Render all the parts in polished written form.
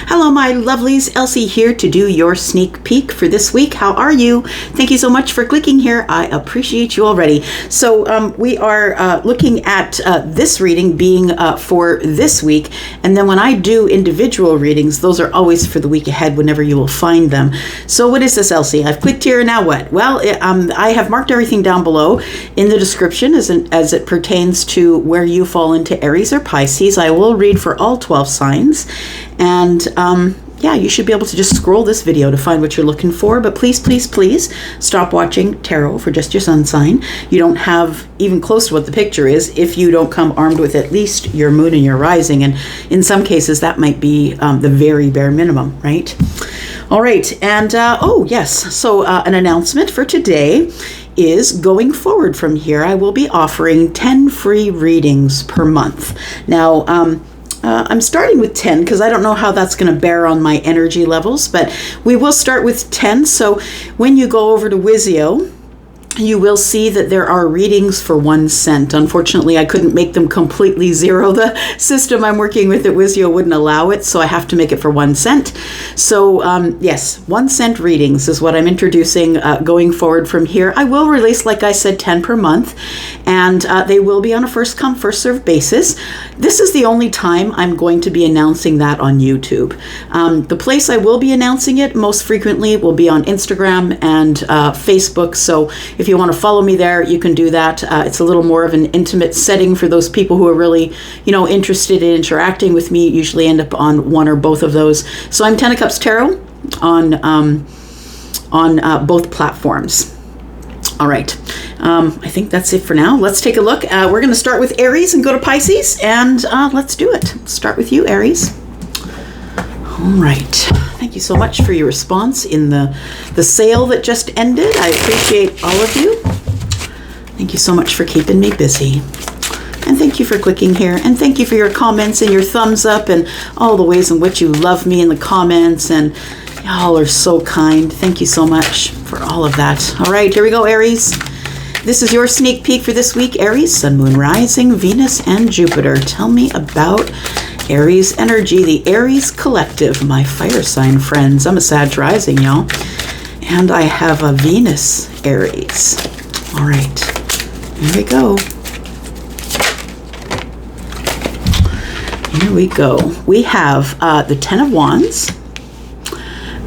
Hello, my lovelies. Elsie here to do your sneak peek for this week. How are you? Thank you so much for clicking here. I appreciate you already. So we are looking at this reading being for this week. And then when I do individual readings, those are always for the week ahead whenever you will find them. So what is this, Elsie? I've clicked here. Now what? Well, I have marked everything down below in the description as it pertains to where you fall into Aries or Pisces. I will read for all 12 signs. And yeah, you should be able to just scroll this video to find what you're looking for. But please, please, please stop watching tarot for just your sun sign. You don't have even close to what the picture is if you don't come armed with at least your moon and your rising. And in some cases, that might be the very bare minimum, right? All right. And oh, yes. So an announcement for today is going forward from here, I will be offering 10 free readings per month. Now, I'm starting with 10 because I don't know how that's going to bear on my energy levels, but we will start with 10. So when you go over to Wizio, you will see that there are readings for 1 cent. Unfortunately, I couldn't make them completely zero. The system I'm working with at Wizio wouldn't allow it, so I have to make it for 1 cent. So yes, 1 cent readings is what I'm introducing going forward from here. I will release, like I said, 10 per month, and they will be on a first come, first served basis. This is the only time I'm going to be announcing that on YouTube. The place I will be announcing it most frequently will be on Instagram and Facebook. So if you want to follow me there, you can do that. It's a little more of an intimate setting for those people who are really, interested in interacting with me. Usually end up on one or both of those. So I'm Ten of Cups Tarot on both platforms. All right. I think that's it for now. Let's take a look. We're going to start with Aries and go to Pisces, and let's do it. Start with you, Aries. All right. Thank you so much for your response in the sale that just ended. I appreciate all of you. Thank you so much for keeping me busy. And thank you for clicking here. And thank you for your comments and your thumbs up and all the ways in which you love me in the comments. And y'all are so kind. Thank you so much for all of that. All right, here we go, Aries. This is your sneak peek for this week, Aries, Sun, Moon, Rising, Venus, and Jupiter. Tell me about Aries energy, the Aries collective, my fire sign friends. I'm a Sag rising, y'all. And I have a Venus Aries. All right, here we go. Here we go. We have the 10 of Wands.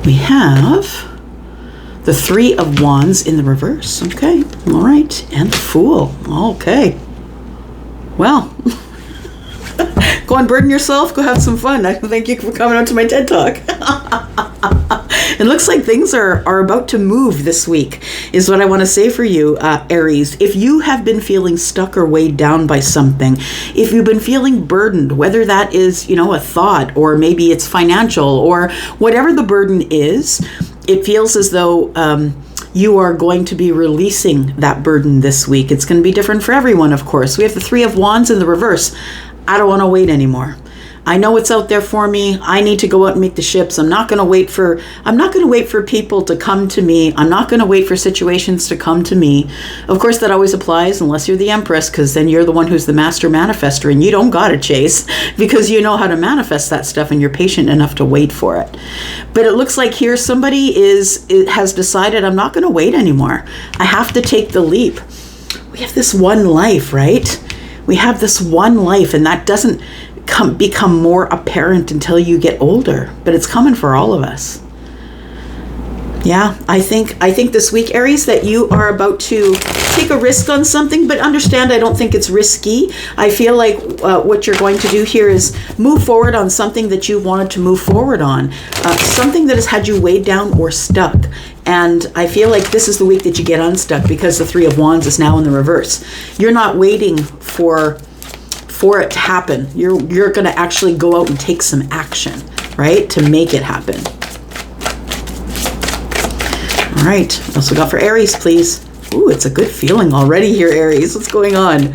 We have the 3 of Wands in the reverse. Okay, all right. And Fool. Okay. Well, go and burden yourself. Go have some fun. Thank you for coming out to my TED Talk. It looks like things are about to move this week, is what I want to say for you, Aries. If you have been feeling stuck or weighed down by something, if you've been feeling burdened, whether that is, a thought, or maybe it's financial, or whatever the burden is, it feels as though you are going to be releasing that burden this week. It's going to be different for everyone, of course. We have the 3 of Wands in the reverse. I don't want to wait anymore. I know it's out there for me. I need to go out and make the ships. I'm not going to wait for people to come to me. I'm not going to wait for situations to come to me. Of course, that always applies unless you're the Empress, because then you're the one who's the master manifester and you don't got to chase because you know how to manifest that stuff and you're patient enough to wait for it. But it looks like here somebody has decided, I'm not going to wait anymore. I have to take the leap. We have this one life, right? We have this one life, and that doesn't become more apparent until you get older, but it's coming for all of us. Yeah, I think this week, Aries, that you are about to take a risk on something, but understand I don't think it's risky. I feel like what you're going to do here is move forward on something that you wanted to move forward on, something that has had you weighed down or stuck. And I feel like this is the week that you get unstuck because the 3 of Wands is now in the reverse. You're not waiting for it to happen. You're going to actually go out and take some action, right, to make it happen. All right, what else we got for Aries, please? Ooh, it's a good feeling already here, Aries. What's going on?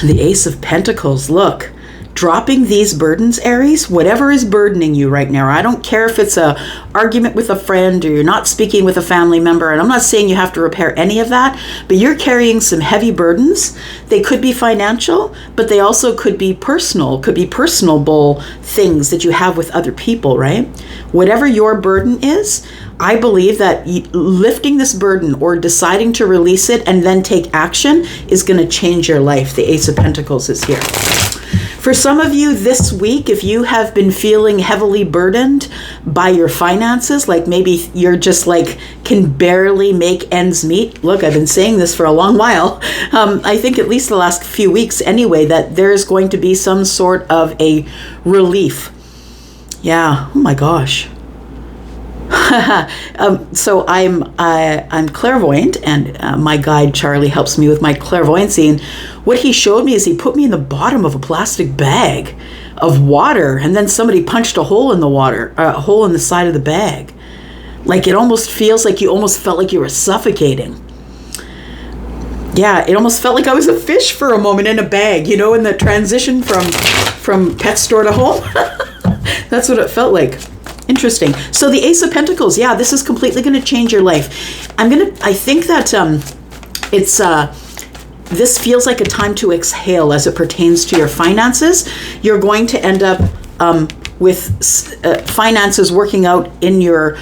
The Ace of Pentacles. Look, dropping these burdens, Aries, whatever is burdening you right now. I don't care if it's a argument with a friend or you're not speaking with a family member, and I'm not saying you have to repair any of that, but you're carrying some heavy burdens. They could be financial, but they also could be personable things that you have with other people, right? Whatever your burden is, I believe that lifting this burden or deciding to release it and then take action is going to change your life. The Ace of Pentacles is here. For some of you this week, if you have been feeling heavily burdened by your finances, like maybe you're just like can barely make ends meet. Look, I've been saying this for a long while. I think at least the last few weeks anyway, that there's going to be some sort of a relief. Yeah. Oh my gosh. So I'm clairvoyant, and my guide Charlie helps me with my clairvoyancy. And what he showed me is he put me in the bottom of a plastic bag of water, and then somebody punched a hole in the water, a hole in the side of the bag. Like it almost feels like you almost felt like you were suffocating. Yeah, it almost felt like I was a fish for a moment in a bag, you know, in the transition from pet store to home. That's what it felt like. Interesting. So the Ace of Pentacles, yeah, this is completely going to change your life. I think that this feels like a time to exhale as it pertains to your finances. You're going to end up with finances working out in your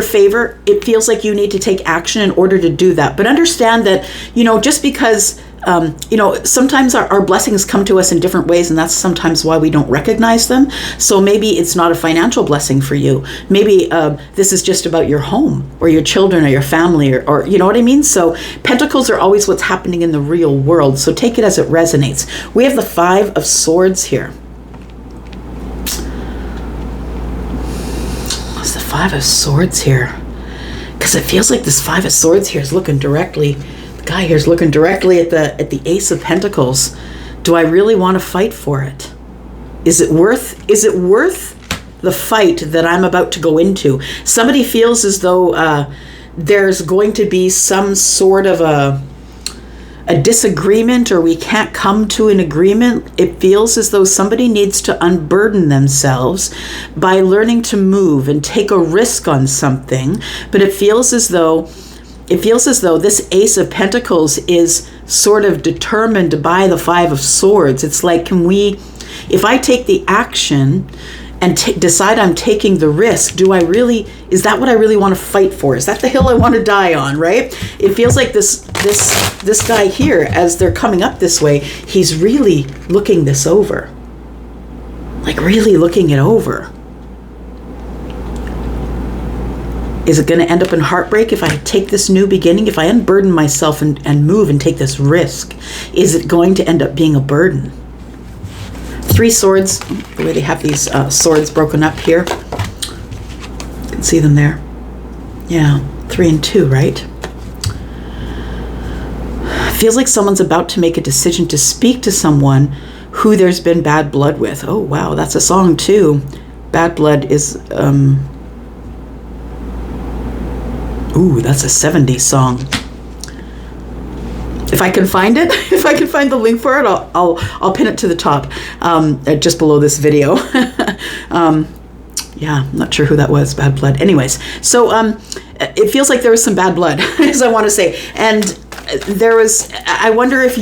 favor. It feels like you need to take action in order to do that. But understand that, you know, just because sometimes our blessings come to us in different ways, and that's sometimes why we don't recognize them. So maybe it's not a financial blessing for you. Maybe this is just about your home or your children or your family or you know what I mean? So Pentacles are always what's happening in the real world. So take it as it resonates. We have the Five of Swords here. What's the Five of Swords here? Because it feels like this Five of Swords here is looking directly... guy here's looking directly at the Ace of Pentacles. Do I really want to fight for it? Is it worth the fight that I'm about to go into? Somebody feels as though there's going to be some sort of a disagreement, or we can't come to an agreement. It feels as though somebody needs to unburden themselves by learning to move and take a risk on something. But it feels as though this Ace of Pentacles is sort of determined by the Five of Swords. It's like, if I take the action and decide I'm taking the risk, is that what I really want to fight for? Is that the hill I want to die on, right? It feels like this guy here, as they're coming up this way, he's really looking this over. Like really looking it over. Is it going to end up in heartbreak if I take this new beginning? If I unburden myself and move and take this risk, is it going to end up being a burden? Three Swords, the way they have these swords broken up here. You can see them there. Yeah, 3 and 2, right? Feels like someone's about to make a decision to speak to someone who there's been bad blood with. Oh, wow, that's a song too. Bad blood is... Ooh, that's a 70s song. If I can find it, if I can find the link for it, I'll pin it to the top, just below this video. Yeah, I'm not sure who that was. Bad blood. Anyways, so it feels like there was some bad blood, as I want to say, and I wonder if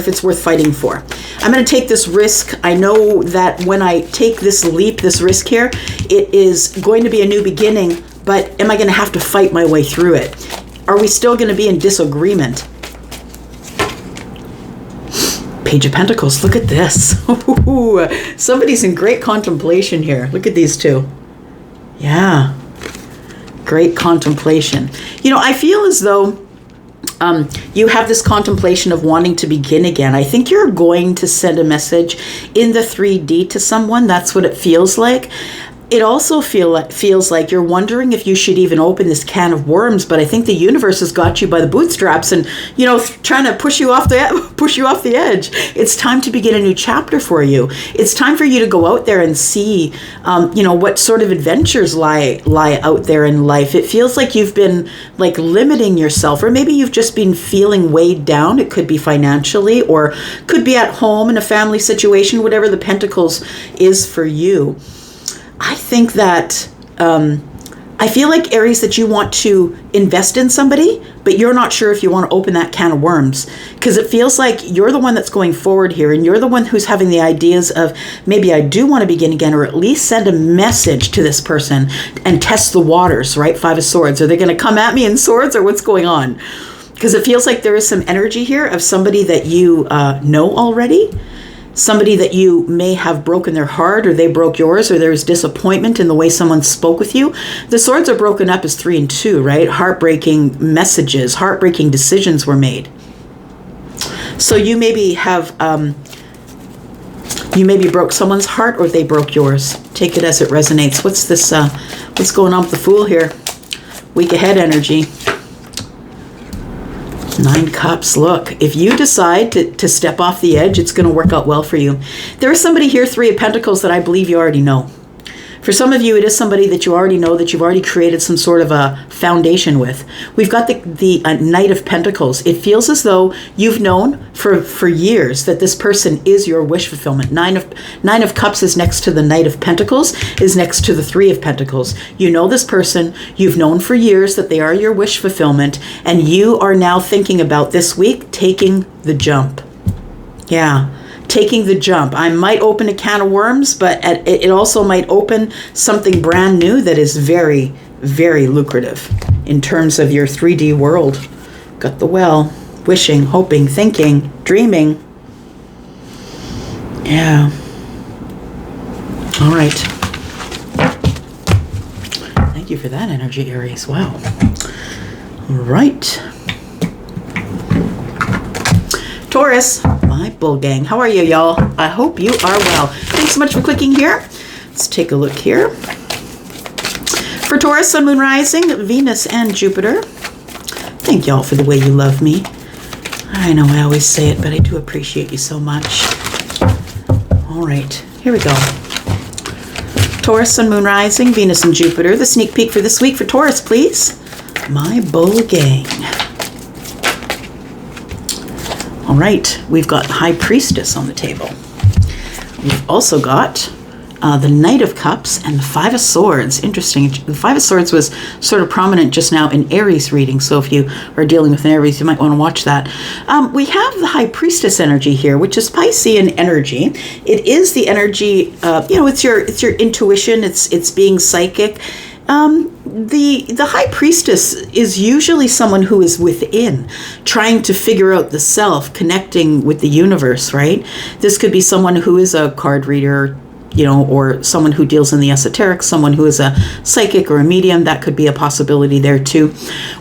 it's worth fighting for. I'm going to take this risk. I know that when I take this leap, this risk here, it is going to be a new beginning. But am I going to have to fight my way through it? Are we still going to be in disagreement? Page of Pentacles, look at this. Somebody's in great contemplation here. Look at these two. Yeah, great contemplation. You know, I feel as though you have this contemplation of wanting to begin again. I think you're going to send a message in the 3D to someone. That's what it feels like. It also feels like you're wondering if you should even open this can of worms, but I think the universe has got you by the bootstraps and, trying to push you off the edge. It's time to begin a new chapter for you. It's time for you to go out there and see, what sort of adventures lie out there in life. It feels like you've been like limiting yourself, or maybe you've just been feeling weighed down. It could be financially, or could be at home in a family situation, whatever the Pentacles is for you. I think that, I feel like, Aries, that you want to invest in somebody, but you're not sure if you want to open that can of worms, because it feels like you're the one that's going forward here, and you're the one who's having the ideas of, maybe I do want to begin again, or at least send a message to this person and test the waters, right? Five of Swords. Are they going to come at me in swords, or what's going on? Because it feels like there is some energy here of somebody that you know already. Somebody that you may have broken their heart, or they broke yours, or there's disappointment in the way someone spoke with you. The swords are broken up as 3 and 2, right? Heartbreaking messages, heartbreaking decisions were made. So you maybe have, you maybe broke someone's heart, or they broke yours. Take it as it resonates. What's this, what's going on with the Fool here? Week ahead energy. 9 Cups. Look, if you decide to step off the edge, it's going to work out well for you. There is somebody here, 3 of Pentacles, that I believe you already know. For some of you, it is somebody that you already know, that you've already created some sort of a foundation with. We've got the Knight of Pentacles. It feels as though you've known for years that this person is your wish fulfillment. Nine of Cups is next to the Knight of Pentacles, is next to the 3 of Pentacles. You know this person. You've known for years that they are your wish fulfillment, and you are now thinking about this week taking the jump. Yeah. Taking the jump. I might open a can of worms, but it also might open something brand new that is very, very lucrative in terms of your 3D world. Got the Well, wishing, hoping, thinking, dreaming. Yeah. All right. Thank you for that energy, Aries. Wow. All right. Taurus, my bull gang. How are you, y'all? I hope you are well. Thanks so much for clicking here. Let's take a look here. For Taurus, Sun, Moon, Rising, Venus, and Jupiter. Thank y'all for the way you love me. I know I always say it, but I do appreciate you so much. All right, here we go. Taurus, Sun, Moon, Rising, Venus, and Jupiter. The sneak peek for this week for Taurus, please. My bull gang. All right, we've got High Priestess on the table. We've also got the Knight of Cups and the 5 of Swords. Interesting. The 5 of Swords was sort of prominent just now in Aries reading, so if you are dealing with an Aries, you might want to watch that. We have the High Priestess energy here, which is Piscean energy. It is the energy, it's your intuition. It's being psychic. The High Priestess is usually someone who is within, trying to figure out the self, connecting with the universe, right? This could be someone who is a card reader, or someone who deals in the esoteric, someone who is a psychic or a medium. That could be a possibility there too.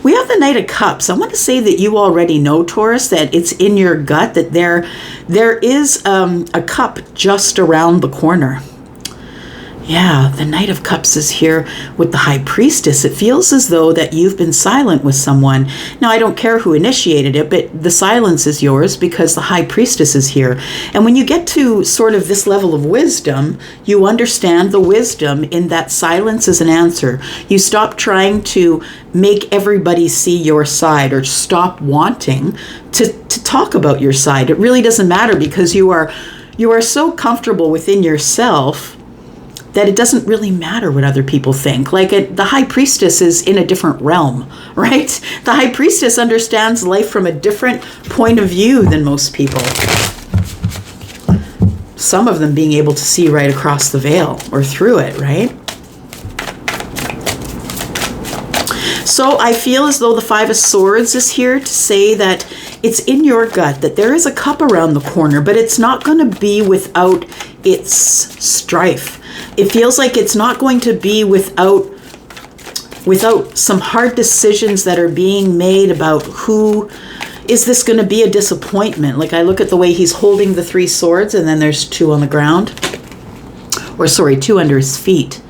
We have the Knight of Cups. I want to say that you already know, Taurus, that it's in your gut that there is a cup just around the corner. Yeah, the Knight of Cups is here with the High Priestess. It feels as though that you've been silent with someone. Now, I don't care who initiated it, but the silence is yours because the High Priestess is here. And when you get to sort of this level of wisdom, you understand the wisdom in that silence is an answer. You stop trying to make everybody see your side, or stop wanting to talk about your side. It really doesn't matter because you are so comfortable within yourself that it doesn't really matter what other people think. The High Priestess is in a different realm, right? The High Priestess understands life from a different point of view than most people. Some of them being able to see right across the veil or through it, right? So I feel as though the 5 of Swords is here to say that it's in your gut that there is a cup around the corner, but it's not going to be without its strife. It feels like it's not going to be without some hard decisions that are being made about who is this going to be a disappointment. Like, I look at the way he's holding the 3 swords, and then there's 2 on the ground, or sorry, 2 under his feet.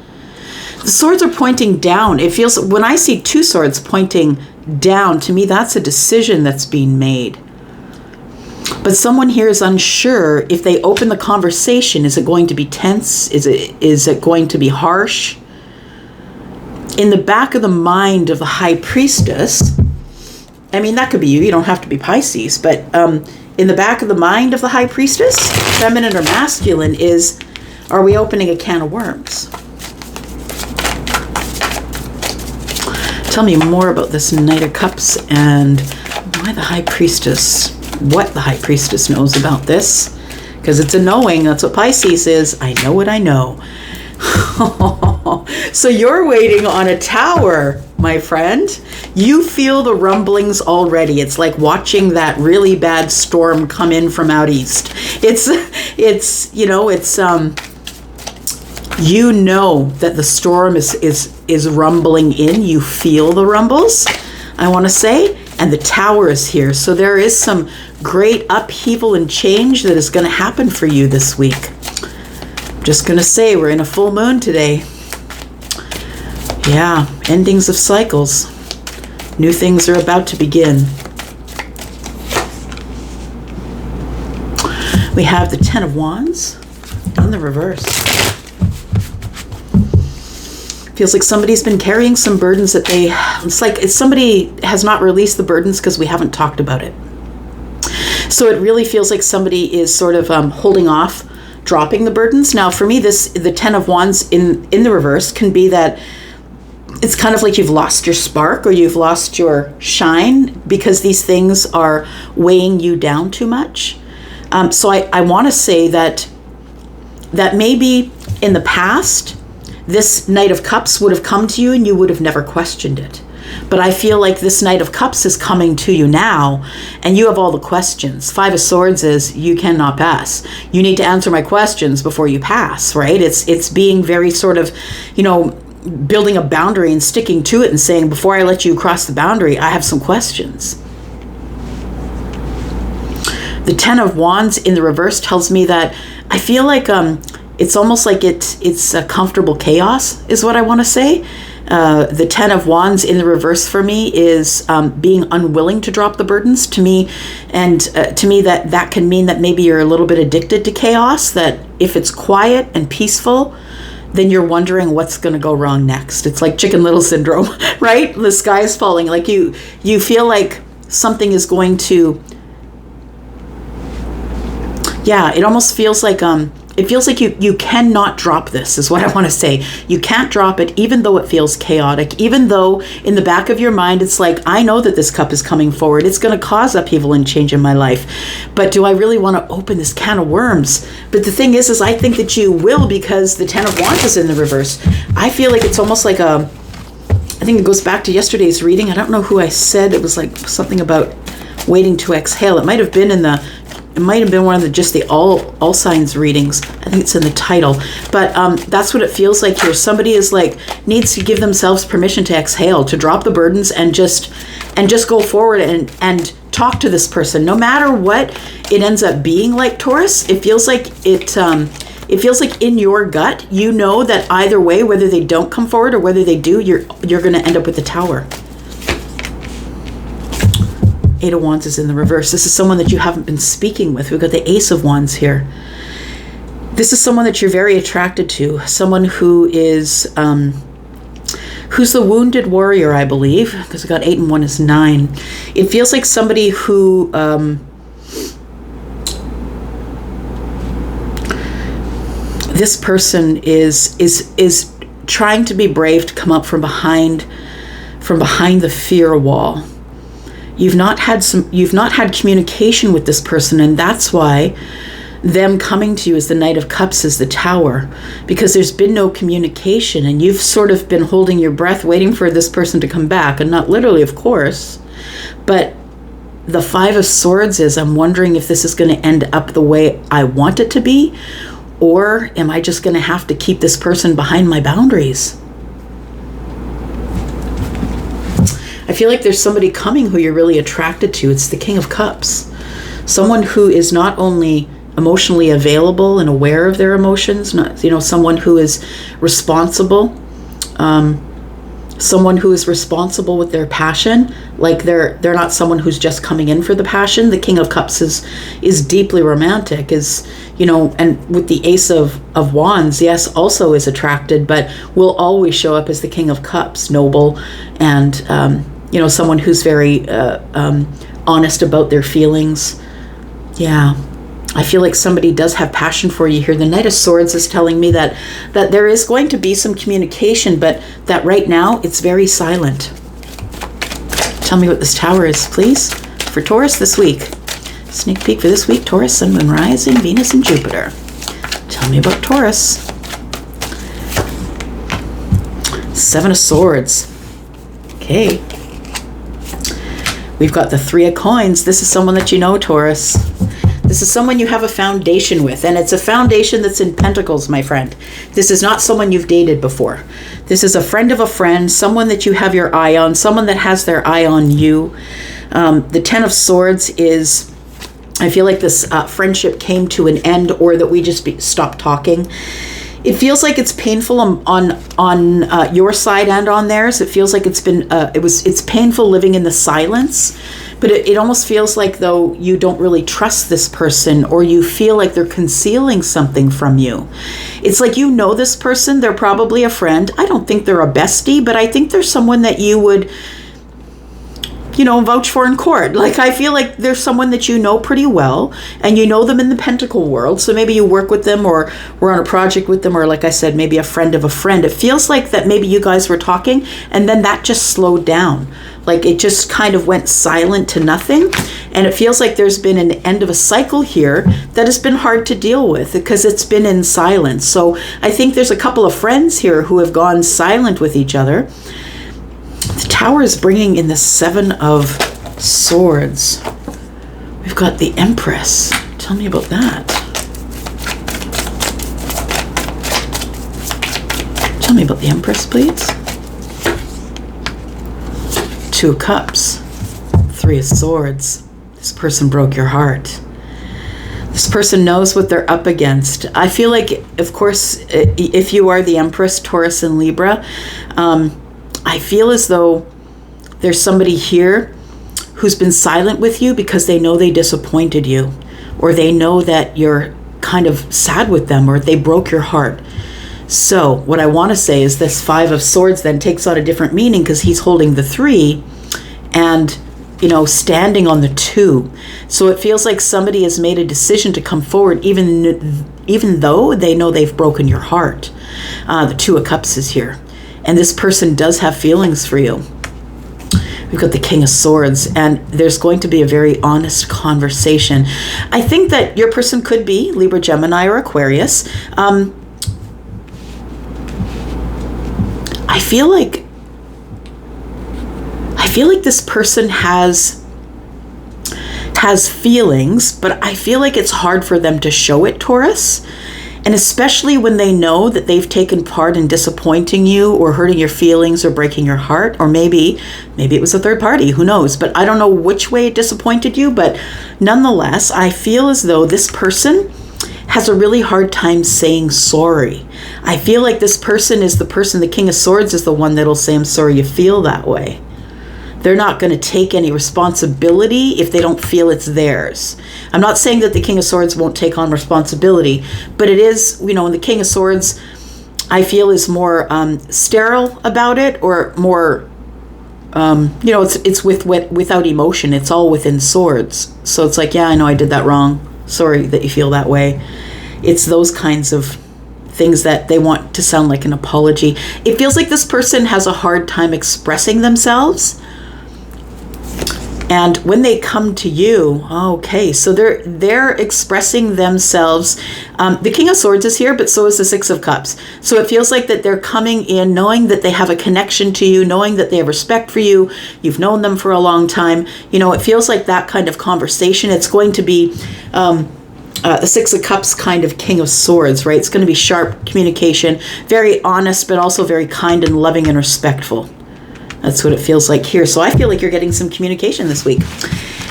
The swords are pointing down. It feels, when I see two swords pointing down, to me that's a decision that's being made. But someone here is unsure if they open the conversation. Is it going to be tense? Is it going to be harsh? In the back of the mind of the High Priestess, I mean, that could be you. You don't have to be Pisces. But in the back of the mind of the High Priestess, feminine or masculine, is, are we opening a can of worms? Tell me more about this Knight of Cups and why the High Priestess, what the High Priestess knows about this. Because it's a knowing. That's what Pisces is. I know what I know. So you're waiting on a tower, my friend. You feel the rumblings already. It's like watching that really bad storm come in from out east. You know that the storm is rumbling in. You feel the rumbles, I want to say, and the tower is here. So there is some great upheaval and change that is going to happen for you this week. Just going to say, we're in a full moon today. Yeah, endings of cycles. New things are about to begin. We have the Ten of Wands in the reverse. Feels like somebody's been carrying some burdens that it's like somebody has not released the burdens because we haven't talked about it. So it really feels like somebody is sort of holding off, dropping the burdens. Now, for me, the Ten of Wands in the reverse can be that it's kind of like you've lost your spark or you've lost your shine because these things are weighing you down too much. So I want to say that maybe in the past, this Knight of Cups would have come to you and you would have never questioned it. But I feel like this Knight of Cups is coming to you now and you have all the questions. Five of Swords is you cannot pass. You need to answer my questions before you pass, right? It's being very sort of, building a boundary and sticking to it and saying, before I let you cross the boundary, I have some questions. The Ten of Wands in the reverse tells me that I feel like it's almost like it's a comfortable chaos is what I want to say. The Ten of Wands in the reverse for me is being unwilling to drop the burdens to me. And to me that can mean that maybe you're a little bit addicted to chaos, that if it's quiet and peaceful, then you're wondering what's going to go wrong next. It's like Chicken Little syndrome, right? The sky is falling. Like you feel like something is going to, it almost feels like, it feels like you cannot drop this is what I want to say. You can't drop it even though it feels chaotic, even though in the back of your mind, it's like, I know that this cup is coming forward. It's going to cause upheaval and change in my life. But do I really want to open this can of worms? But the thing is I think that you will because the Ten of Wands is in the reverse. I feel like it's almost like I think it goes back to yesterday's reading. I don't know who I said. It was like something about waiting to exhale. It might have been one of the all signs readings. I think it's in the title, but that's what it feels like here. Somebody is like needs to give themselves permission to exhale, to drop the burdens and just go forward and talk to this person. No matter what it ends up being like, Taurus, it feels like it feels like in your gut, you know that either way, whether they don't come forward or whether they do, you're going to end up with the Tower. Eight of Wands is in the reverse. This is someone that you haven't been speaking with. We've got the Ace of Wands here. This is someone that you're very attracted to. Someone who is, who's the wounded warrior, I believe, because we got 8 and 1 is 9. It feels like somebody who, this person is trying to be brave to come up from behind the fear wall. You've not had communication with this person, and that's why them coming to you as the Knight of Cups is the Tower, because there's been no communication and you've sort of been holding your breath waiting for this person to come back, and not literally, of course, but the Five of Swords is, I'm wondering if this is going to end up the way I want it to be, or am I just going to have to keep this person behind my boundaries? I feel like there's somebody coming who you're really attracted to. It's the King of Cups. Someone who is not only emotionally available and aware of their emotions, someone who is responsible, someone who is responsible with their passion. Like they're not someone who's just coming in for the passion. The King of Cups is deeply romantic, is, you know, and with the Ace of Wands, yes, also is attracted, but will always show up as the King of Cups, noble, and you know, someone who's very honest about their feelings. Yeah. I feel like somebody does have passion for you here. The Knight of Swords is telling me that there is going to be some communication, but that right now it's very silent. Tell me what this Tower is, please, for Taurus this week. Sneak peek for this week, Taurus, Sun, Moon, Rising, Venus, and Jupiter. Tell me about Taurus. Seven of Swords. Okay. We've got the Three of Coins. This is someone that you know, Taurus. This is someone you have a foundation with, and it's a foundation that's in pentacles, my friend. This is not someone you've dated before. This is a friend of a friend, someone that you have your eye on, someone that has their eye on you. The Ten of Swords is, I feel like this friendship came to an end, or that we just stopped talking. It feels like it's painful on your side and on theirs. It feels like it's been it's painful living in the silence, but it almost feels like though you don't really trust this person, or you feel like they're concealing something from you. It's like, you know, this person, they're probably a friend. I don't think they're a bestie, but I think they're someone that you would, you know, vouch for in court. Like, I feel like there's someone that you know pretty well, and you know them in the pentacle world. So maybe you work with them, or we're on a project with them, or like I said, maybe a friend of a friend. It feels like that maybe you guys were talking, and then that just slowed down. Like it just kind of went silent to nothing. And it feels like there's been an end of a cycle here that has been hard to deal with because it's been in silence. So I think there's a couple of friends here who have gone silent with each other. The Tower is bringing in the Seven of Swords. We've got the Empress. Tell me about that. Tell me about the Empress, please. Two of Cups. Three of Swords. This person broke your heart. This person knows what they're up against. I feel like, of course, if you are the Empress, Taurus, and Libra, I feel as though there's somebody here who's been silent with you because they know they disappointed you, or they know that you're kind of sad with them, or they broke your heart. So what I want to say is this Five of Swords then takes on a different meaning because he's holding the 3 and, you know, standing on the 2. So it feels like somebody has made a decision to come forward even though they know they've broken your heart. The Two of Cups is here. And this person does have feelings for you. We've got the King of Swords, and there's going to be a very honest conversation. I think that your person could be Libra, Gemini, or Aquarius. I feel like this person has feelings, but I feel like it's hard for them to show it, Taurus. And especially when they know that they've taken part in disappointing you, or hurting your feelings, or breaking your heart, or maybe it was a third party, who knows? But I don't know which way it disappointed you, but nonetheless, I feel as though this person has a really hard time saying sorry. I feel like this person is the person, the King of Swords is the one that'll say, I'm sorry you feel that way. They're not going to take any responsibility if they don't feel it's theirs. I'm not saying that the King of Swords won't take on responsibility, but it is, you know, the King of Swords, I feel, is more sterile about it, or more, you know, it's without emotion. It's all within swords. So it's like, yeah, I know I did that wrong. Sorry that you feel that way. It's those kinds of things that they want to sound like an apology. It feels like this person has a hard time expressing themselves. And when they come to you, okay, so they're expressing themselves. The King of Swords is here, but so is the Six of Cups. So it feels like that they're coming in knowing that they have a connection to you, knowing that they have respect for you. You've known them for a long time. You know, it feels like that kind of conversation. It's going to be the Six of Cups kind of King of Swords, right? It's going to be sharp communication, very honest, but also very kind and loving and respectful. That's what it feels like here. So I feel like you're getting some communication this week.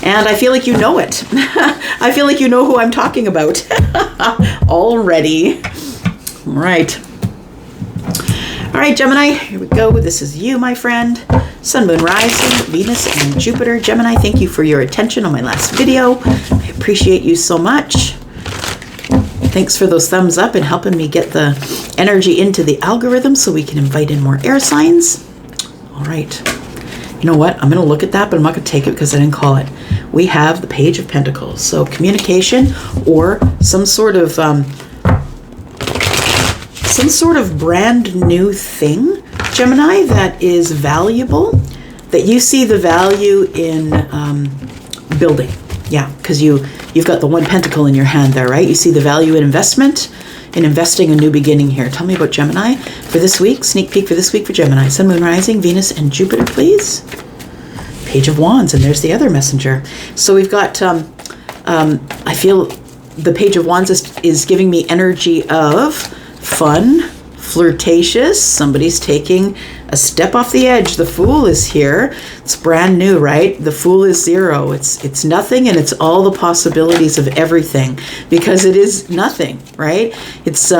And I feel like you know it. I feel like you know who I'm talking about already. All right. All right, Gemini, here we go. This is you, my friend. Sun, Moon, Rising, Venus, and Jupiter. Gemini, thank you for your attention on my last video. I appreciate you so much. Thanks for those thumbs up and helping me get the energy into the algorithm so we can invite in more air signs. All right. You know what? I'm going to look at that, but I'm not going to take it because I didn't call it. We have the Page of Pentacles. So communication or some sort of brand new thing, Gemini, that is valuable, that you see the value in building. Yeah, because you've got the one pentacle in your hand there, right? You see the value in investment, in investing a new beginning here. Tell me about Gemini for this week. Sneak peek for this week for Gemini. Sun, Moon, Rising, Venus, and Jupiter, please. Page of Wands, and there's the other messenger. So we've got, I feel the Page of Wands is giving me energy of fun, flirtatious. Somebody's taking a step off the edge. The Fool is here. It's brand new, right? The Fool is zero. It's nothing, and it's all the possibilities of everything, because it is nothing, right? It's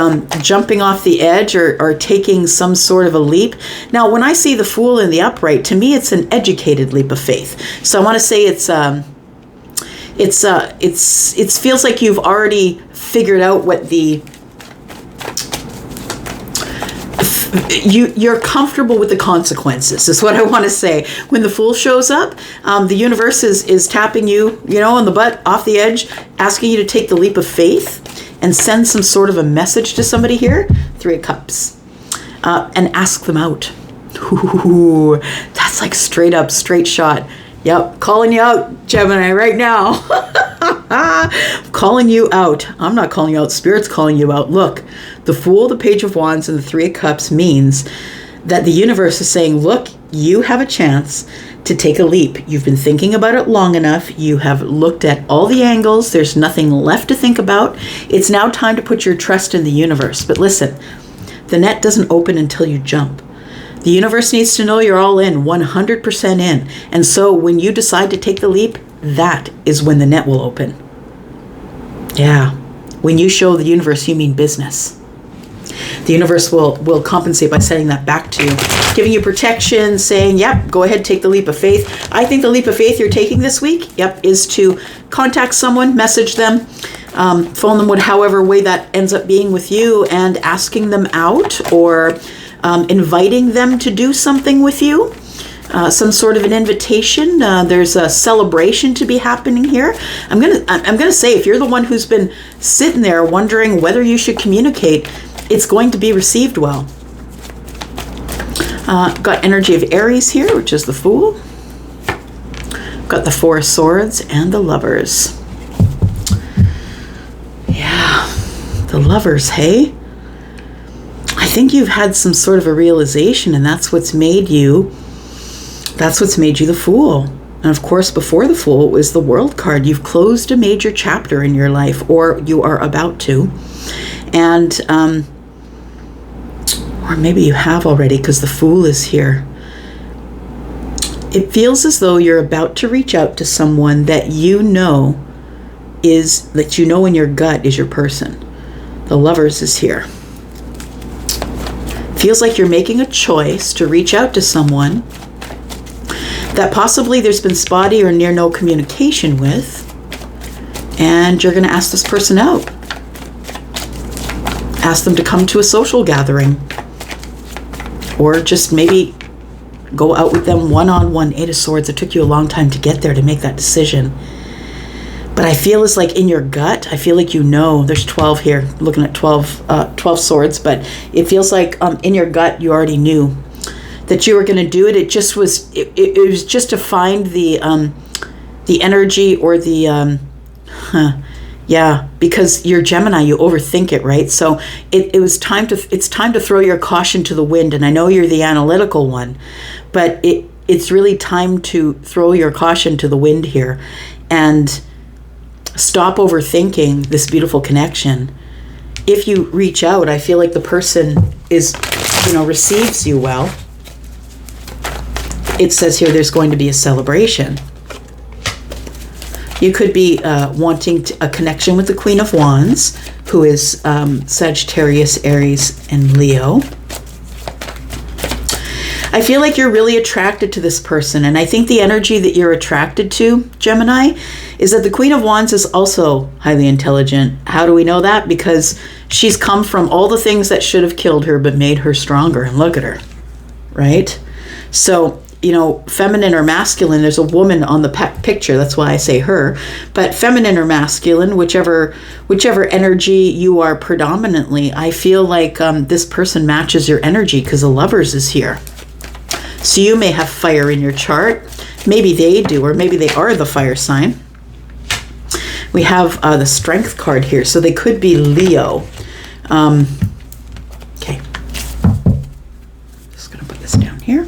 jumping off the edge or taking some sort of a leap. Now, when I see the Fool in the upright, to me, it's an educated leap of faith. So I want to say it feels like you've already figured out what you're comfortable with the consequences, is what I want to say. When the Fool shows up, the universe is tapping you, on the butt, off the edge, asking you to take the leap of faith and send some sort of a message to somebody here. 3 of Cups. And ask them out. Ooh, that's like straight shot. Yep, calling you out, Gemini, right now. Calling you out. I'm not calling you out. Spirit's calling you out. Look, the Fool, the Page of Wands, and the 3 of Cups means that the universe is saying, look, you have a chance to take a leap. You've been thinking about it long enough. You have looked at all the angles. There's nothing left to think about. It's now time to put your trust in the universe. But listen, the net doesn't open until you jump. The universe needs to know you're all in, 100% in. And so when you decide to take the leap, that is when the net will open. Yeah. When you show the universe you mean business, the universe will compensate by sending that back to you, giving you protection, saying, yep, go ahead, take the leap of faith. I think the leap of faith you're taking this week, is to contact someone, message them, phone them, however way that ends up being with you, and asking them out or inviting them to do something with you. Some sort of an invitation. There's a celebration to be happening here. I'm gonna say, if you're the one who's been sitting there wondering whether you should communicate, it's going to be received well. Got energy of Aries here, which is the Fool. Got the 4 of Swords and the Lovers. Yeah, the Lovers, hey? I think you've had some sort of a realization, and that's what's made you the Fool. And of course, before the Fool was the World card. You've closed a major chapter in your life, or you are about to. And, or maybe you have already, because the Fool is here. It feels as though you're about to reach out to someone that you know in your gut is your person. The Lovers is here. Feels like you're making a choice to reach out to someone that possibly there's been spotty or near no communication with, and you're going to ask this person out. Ask them to come to a social gathering, or just maybe go out with them one-on-one. 8 of Swords. It took you a long time to get there, to make that decision. But I feel it's like in your gut, I feel like there's 12 here, looking at 12 swords, but it feels like in your gut you already knew that you were going to do it. It just was, it was just to find the energy or because you're Gemini, you overthink it, right? So it's time to throw your caution to the wind. And I know you're the analytical one, but it's really time to throw your caution to the wind here and stop overthinking this beautiful connection. If you reach out, I feel like the person receives you well. It says here there's going to be a celebration. You could be wanting a connection with the Queen of Wands, who is Sagittarius, Aries, and Leo. I feel like you're really attracted to this person. And I think the energy that you're attracted to, Gemini, is that the Queen of Wands is also highly intelligent. How do we know that? Because she's come from all the things that should have killed her but made her stronger. And look at her, right? So, you know, feminine or masculine, there's a woman on the picture. That's why I say her. But feminine or masculine, whichever energy you are predominantly, I feel like this person matches your energy because the Lovers is here. So you may have fire in your chart. Maybe they do, or maybe they are the fire sign. We have the Strength card here. So they could be Leo. Okay. Just going to put this down here.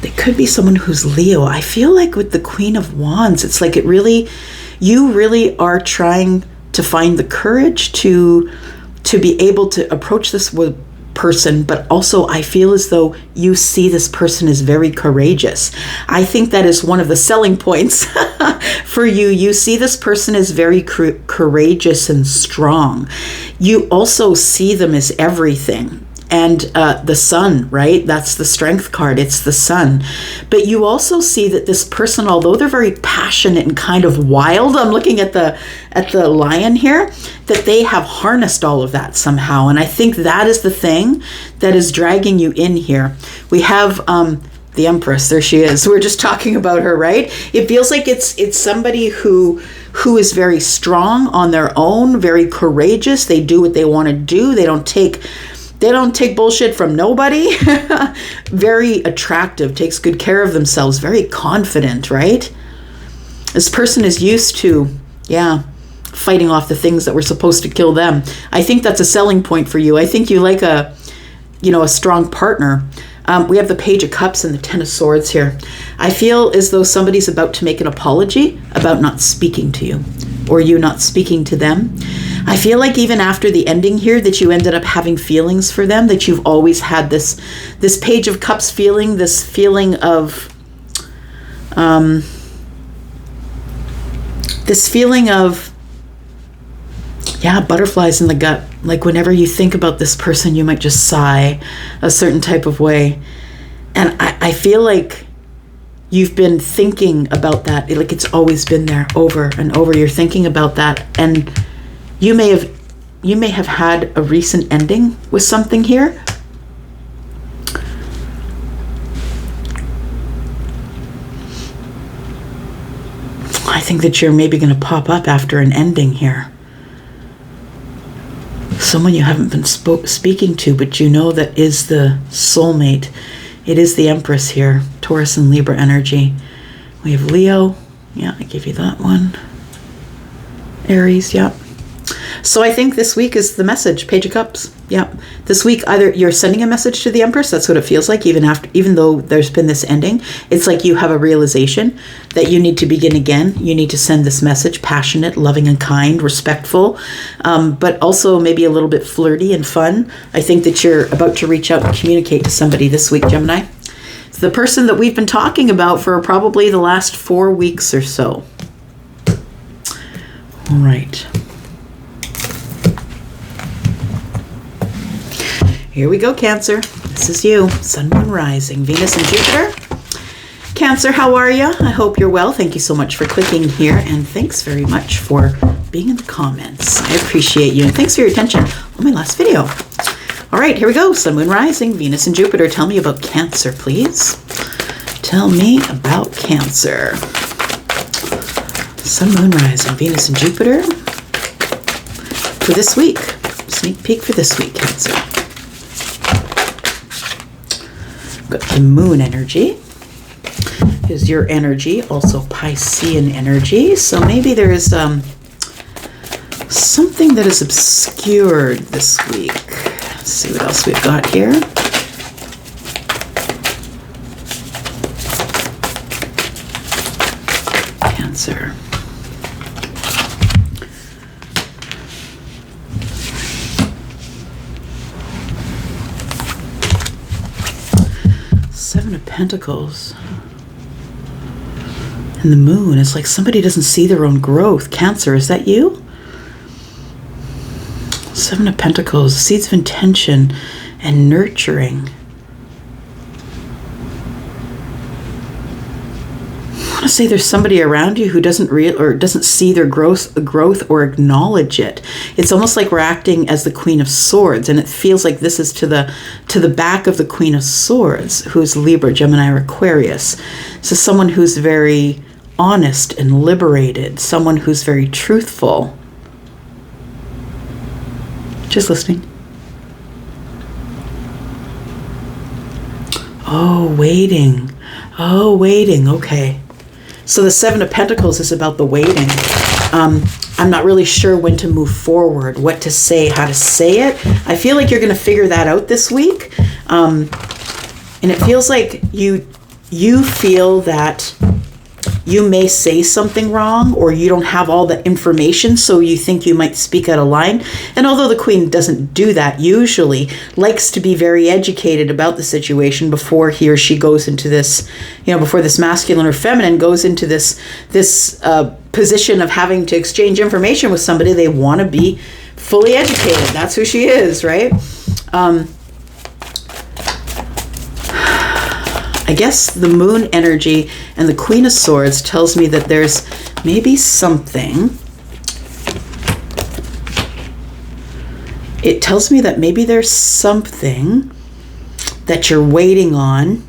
They could be someone who's Leo. I feel like with the Queen of Wands, it's like you really are trying to find the courage to be able to approach this person, but also I feel as though you see this person as very courageous. I think that is one of the selling points for you. You see this person as very courageous and strong. You also see them as everything. And the sun, right? That's the Strength card. It's the sun. But you also see that this person, although they're very passionate and kind of wild, I'm looking at the lion here, that they have harnessed all of that somehow. And I think that is the thing that is dragging you in here. We have the Empress. There she is. We're just talking about her, right? It feels like it's somebody who is very strong on their own, very courageous. They do what they want to do. They don't take bullshit from nobody. Very attractive, takes good care of themselves, very confident, right? This person is used to, fighting off the things that were supposed to kill them. I think that's a selling point for you. I think you like a strong partner. We have the Page of Cups and the Ten of Swords here. I feel as though somebody's about to make an apology about not speaking to you, or you not speaking to them. I feel like even after the ending here that you ended up having feelings for them, that you've always had this Page of Cups feeling, this feeling of butterflies in the gut. Like whenever you think about this person, you might just sigh a certain type of way. And I feel like you've been thinking about that. Like it's always been there over and over. You're thinking about that. And you may have had a recent ending with something here. I think that you're maybe going to pop up after an ending here. Someone you haven't been speaking to, but you know that is the soulmate. It is the Empress here, Taurus and Libra energy. We have Leo. Yeah, I gave you that one. Aries, yeah. So I think this week is the message, Page of Cups. Yeah. This week, either you're sending a message to the Empress, that's what it feels like, even though there's been this ending. It's like you have a realization that you need to begin again. You need to send this message, passionate, loving and kind, respectful, but also maybe a little bit flirty and fun. I think that you're about to reach out and communicate to somebody this week, Gemini. It's the person that we've been talking about for probably the last 4 weeks or so. All right. Here we go, Cancer. This is you. Sun, Moon, Rising, Venus and Jupiter. Cancer, how are you? I hope you're well. Thank you so much for clicking here, and thanks very much for being in the comments. I appreciate you, and thanks for your attention on my last video. All right, here we go. Sun, Moon, Rising, Venus and Jupiter. Tell me about Cancer, please. Tell me about Cancer. Sun, Moon, Rising, Venus and Jupiter for this week. Sneak peek for this week, Cancer. Got the Moon energy. Is your energy also Piscean energy? So maybe there is something that is obscured this week. Let's see what else we've got here. Cancer. Seven of Pentacles. And the Moon. It's like somebody doesn't see their own growth. Cancer, is that you? Seven of Pentacles. Seeds of intention and nurturing. want to say there's somebody around you who doesn't see their growth or acknowledge it. It's almost like we're acting as the Queen of Swords, and it feels like this is to the back of the Queen of Swords, who's Libra, Gemini, or Aquarius. So someone who's very honest and liberated, someone who's very truthful. Just listening. Oh, waiting. Oh, waiting. Okay. So the Seven of Pentacles is about the waiting. I'm not really sure when to move forward, what to say, how to say it. I feel like you're going to figure that out this week. And it feels like you feel that you may say something wrong, or you don't have all the information, so you think you might speak out of line. And although the Queen doesn't do that usually, likes to be very educated about the situation before he or she goes into this, before this masculine or feminine goes into this position of having to exchange information with somebody, they want to be fully educated. That's who she is, right? I guess the moon energy and the Queen of Swords tells me that there's maybe something. It tells me that maybe there's something that you're waiting on.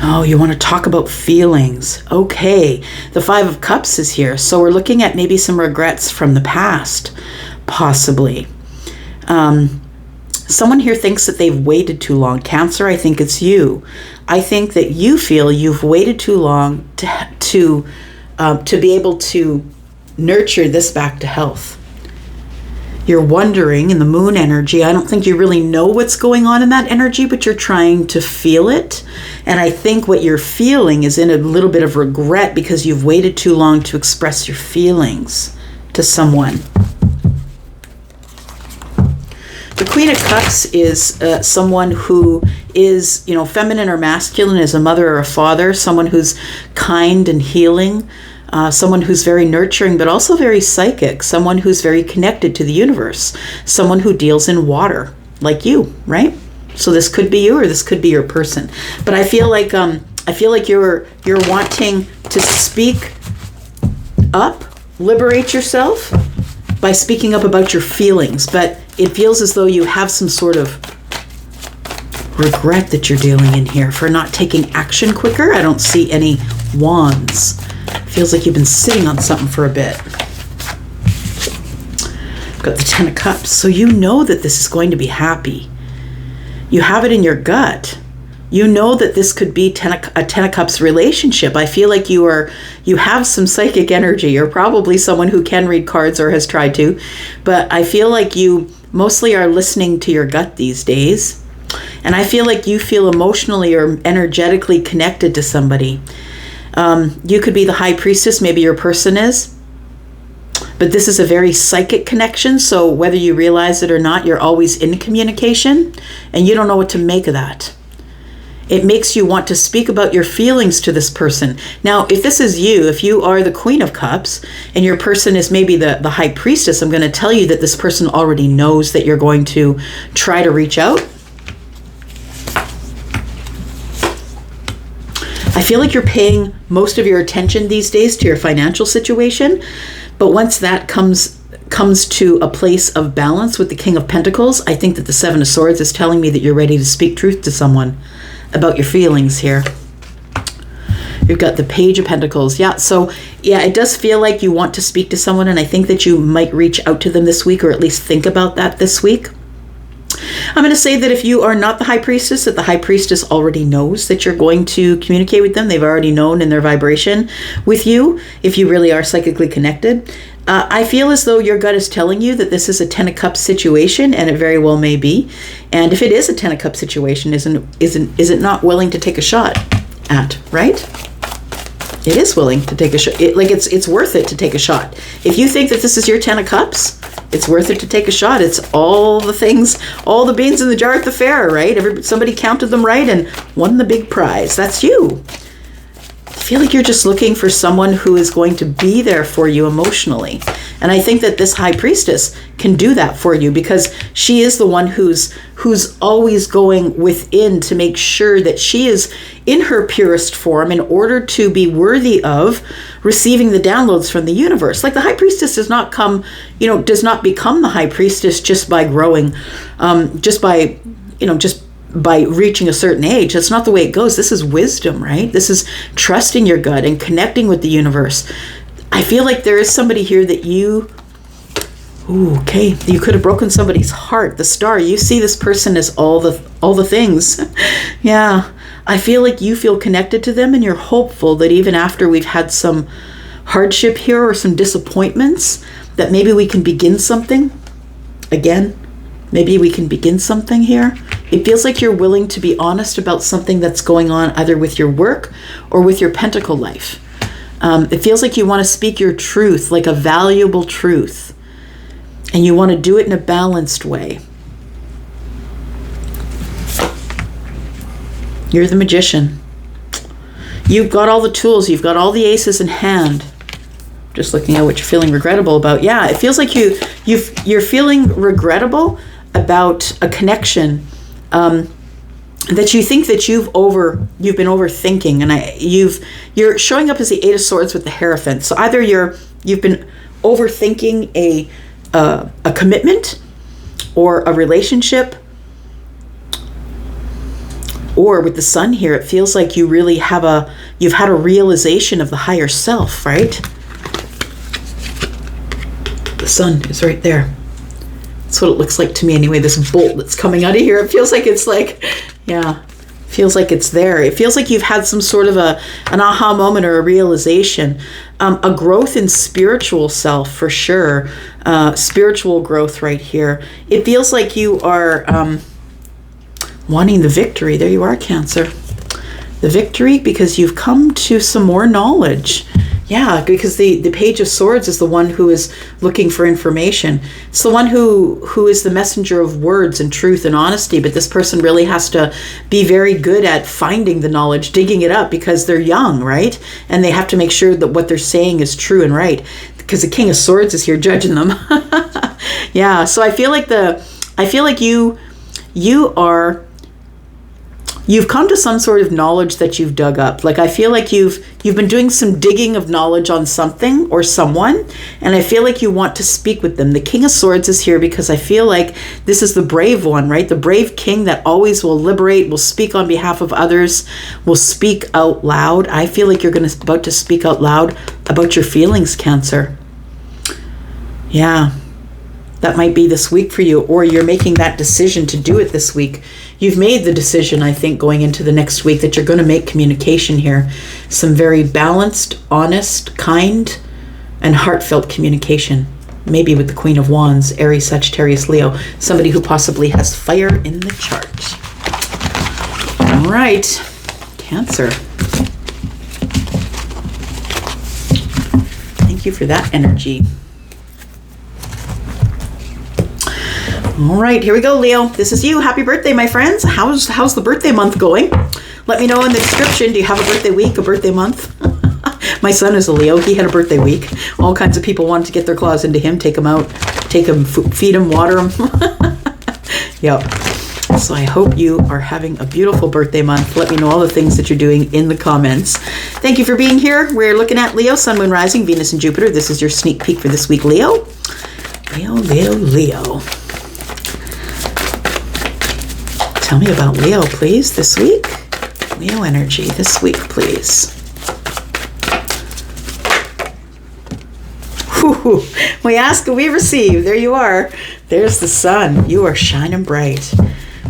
Oh, you want to talk about feelings. Okay. The Five of Cups is here. So we're looking at maybe some regrets from the past, possibly. Someone here thinks that they've waited too long. Cancer, I think it's you. I think that you feel you've waited too long to be able to nurture this back to health. You're wondering in the moon energy, I don't think you really know what's going on in that energy, but you're trying to feel it. And I think what you're feeling is in a little bit of regret because you've waited too long to express your feelings to someone. The Queen of Cups is someone who is, feminine or masculine, as a mother or a father, someone who's kind and healing, someone who's very nurturing, but also very psychic, someone who's very connected to the universe, someone who deals in water, like you, right? So this could be you, or this could be your person. But I feel like you're wanting to speak up, liberate yourself by speaking up about your feelings, but it feels as though you have some sort of regret that you're dealing in here for not taking action quicker. I don't see any wands. It feels like you've been sitting on something for a bit. Got the Ten of Cups. So you know that this is going to be happy. You have it in your gut. You know that this could be a Ten of Cups relationship. I feel like you have some psychic energy. You're probably someone who can read cards or has tried to, but I feel like you mostly are listening to your gut these days. And I feel like you feel emotionally or energetically connected to somebody. You could be the High Priestess, maybe your person is. But this is a very psychic connection, so whether you realize it or not, you're always in communication, and you don't know what to make of that. It makes you want to speak about your feelings to this person. Now, if this is you, if you are the Queen of Cups and your person is maybe the High Priestess, I'm going to tell you that this person already knows that you're going to try to reach out. I feel like you're paying most of your attention these days to your financial situation, but once that comes to a place of balance with the King of Pentacles, I think that the Seven of Swords is telling me that you're ready to speak truth to someone about your feelings here. You've got the Page of Pentacles. So it does feel like you want to speak to someone, and I think that you might reach out to them this week, or at least think about that this week. I'm going to say that if you are not the High Priestess, that the High Priestess already knows that you're going to communicate with them. They've already known in their vibration with you, if you really are psychically connected. I feel as though your gut is telling you that this is a Ten of Cups situation, and it very well may be. And if it is a Ten of Cups situation, is it not willing to take a shot at, right? It is willing to take a shot. It's worth it to take a shot. If you think that this is your Ten of Cups, it's worth it to take a shot. It's all the things, all the beans in the jar at the fair, right? Somebody counted them right and won the big prize. That's you. I feel like you're just looking for someone who is going to be there for you emotionally. And I think that this high priestess can do that for you, because she is the one who's always going within to make sure that she is in her purest form in order to be worthy of receiving the downloads from the universe. Like, the high priestess does not become the high priestess just by growing, just by reaching a certain age. That's not the way it goes. This is wisdom, right? This is trusting your gut and connecting with the universe. I feel like there is somebody here that you could have broken somebody's heart. The star, you see this person as all the things. Yeah. I feel like you feel connected to them, and you're hopeful that even after we've had some hardship here or some disappointments, that maybe we can begin something again. Maybe we can begin something here. It feels like you're willing to be honest about something that's going on either with your work or with your pentacle life. It feels like you want to speak your truth, like a valuable truth, and you want to do it in a balanced way. You're the Magician. You've got all the tools. You've got all the aces in hand. Just looking at what you're feeling regrettable about. Yeah, it feels like you're feeling regrettable about a connection that you think that you've been overthinking, and you're showing up as the Eight of Swords with the Hierophant. So either you've been overthinking a commitment or a relationship, or with the Sun here, it feels like you really you've had a realization of the higher self, right? The Sun is right there. That's what it looks like to me anyway, this bolt that's coming out of here. It feels like it's feels like it's there. It feels like you've had some sort of an aha moment or a realization, a growth in spiritual self for sure, spiritual growth right here. It feels like you are wanting the victory. There you are, Cancer. The victory, because you've come to some more knowledge. Yeah, because the Page of Swords is the one who is looking for information. It's the one who is the messenger of words and truth and honesty, but this person really has to be very good at finding the knowledge, digging it up, because they're young, right? And they have to make sure that what they're saying is true and right, because the King of Swords is here judging them. Yeah, so I feel like you've come to some sort of knowledge that you've dug up. Like, I feel like you've been doing some digging of knowledge on something or someone, and I feel like you want to speak with them. The King of Swords is here because I feel like this is the brave one, right? The brave king that always will liberate, will speak on behalf of others, will speak out loud. I feel like you're about to speak out loud about your feelings, Cancer. Yeah. That might be this week for you, or you're making that decision to do it this week. You've made the decision, I think, going into the next week that you're going to make communication here. Some very balanced, honest, kind, and heartfelt communication. Maybe with the Queen of Wands, Aries, Sagittarius, Leo. Somebody who possibly has fire in the chart. All right, Cancer. Thank you for that energy. All right, here we go, Leo. This is you. Happy birthday, my friends. How's the birthday month going? Let me know in the description. Do you have a birthday week, a birthday month? My son is a Leo. He had a birthday week. All kinds of people wanted to get their claws into him, take him out, feed him, water him. Yep. So I hope you are having a beautiful birthday month. Let me know all the things that you're doing in the comments. Thank you for being here. We're looking at Leo, Sun, Moon, Rising, Venus, and Jupiter. This is your sneak peek for this week, Leo. Leo. Tell me about Leo, please, this week. Leo energy this week, please. Whew. We ask and we receive. There you are. There's the sun. You are shining bright.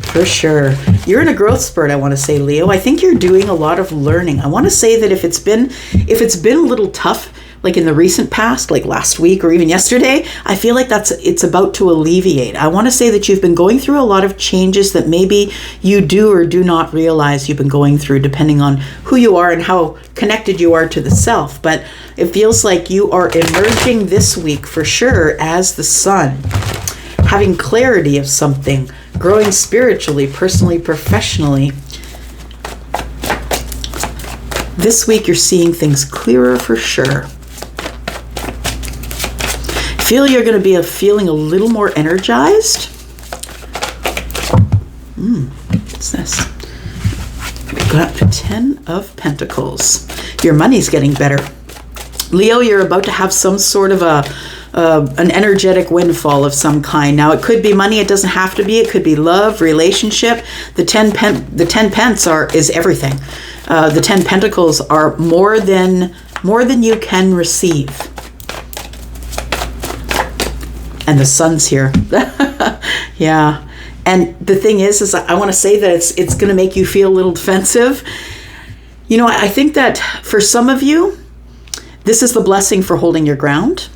For sure. You're in a growth spurt, I want to say, Leo. I think you're doing a lot of learning. I want to say that if it's been a little tough, like in the recent past, like last week or even yesterday, I feel like it's about to alleviate. I want to say that you've been going through a lot of changes that maybe you do or do not realize you've been going through, depending on who you are and how connected you are to the self. But it feels like you are emerging this week for sure as the sun, having clarity of something, growing spiritually, personally, professionally. This week you're seeing things clearer for sure. feel you're going to be feeling a little more energized. What's this? We've got the 10 of Pentacles. Your money's getting better. Leo, you're about to have some sort of an energetic windfall of some kind. Now, it could be money. It doesn't have to be. It could be love, relationship. The 10 pence is everything. The 10 Pentacles are more than you can receive. And the sun's here. Yeah. And the thing is I want to say that it's going to make you feel a little defensive. You know, I think that for some of you, this is the blessing for holding your ground.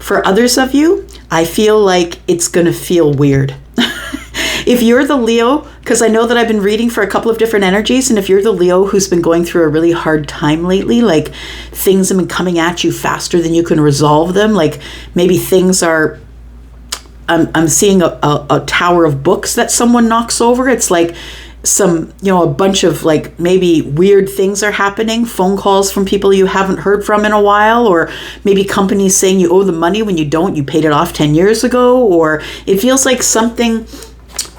For others of you, I feel like it's going to feel weird. If you're the Leo, because I know that I've been reading for a couple of different energies, and if you're the Leo who's been going through a really hard time lately, like things have been coming at you faster than you can resolve them, like maybe things are... I'm seeing a tower of books that someone knocks over. It's like a bunch of like maybe weird things are happening, phone calls from people you haven't heard from in a while, or maybe companies saying you owe the money when you don't, you paid it off 10 years ago, or it feels like something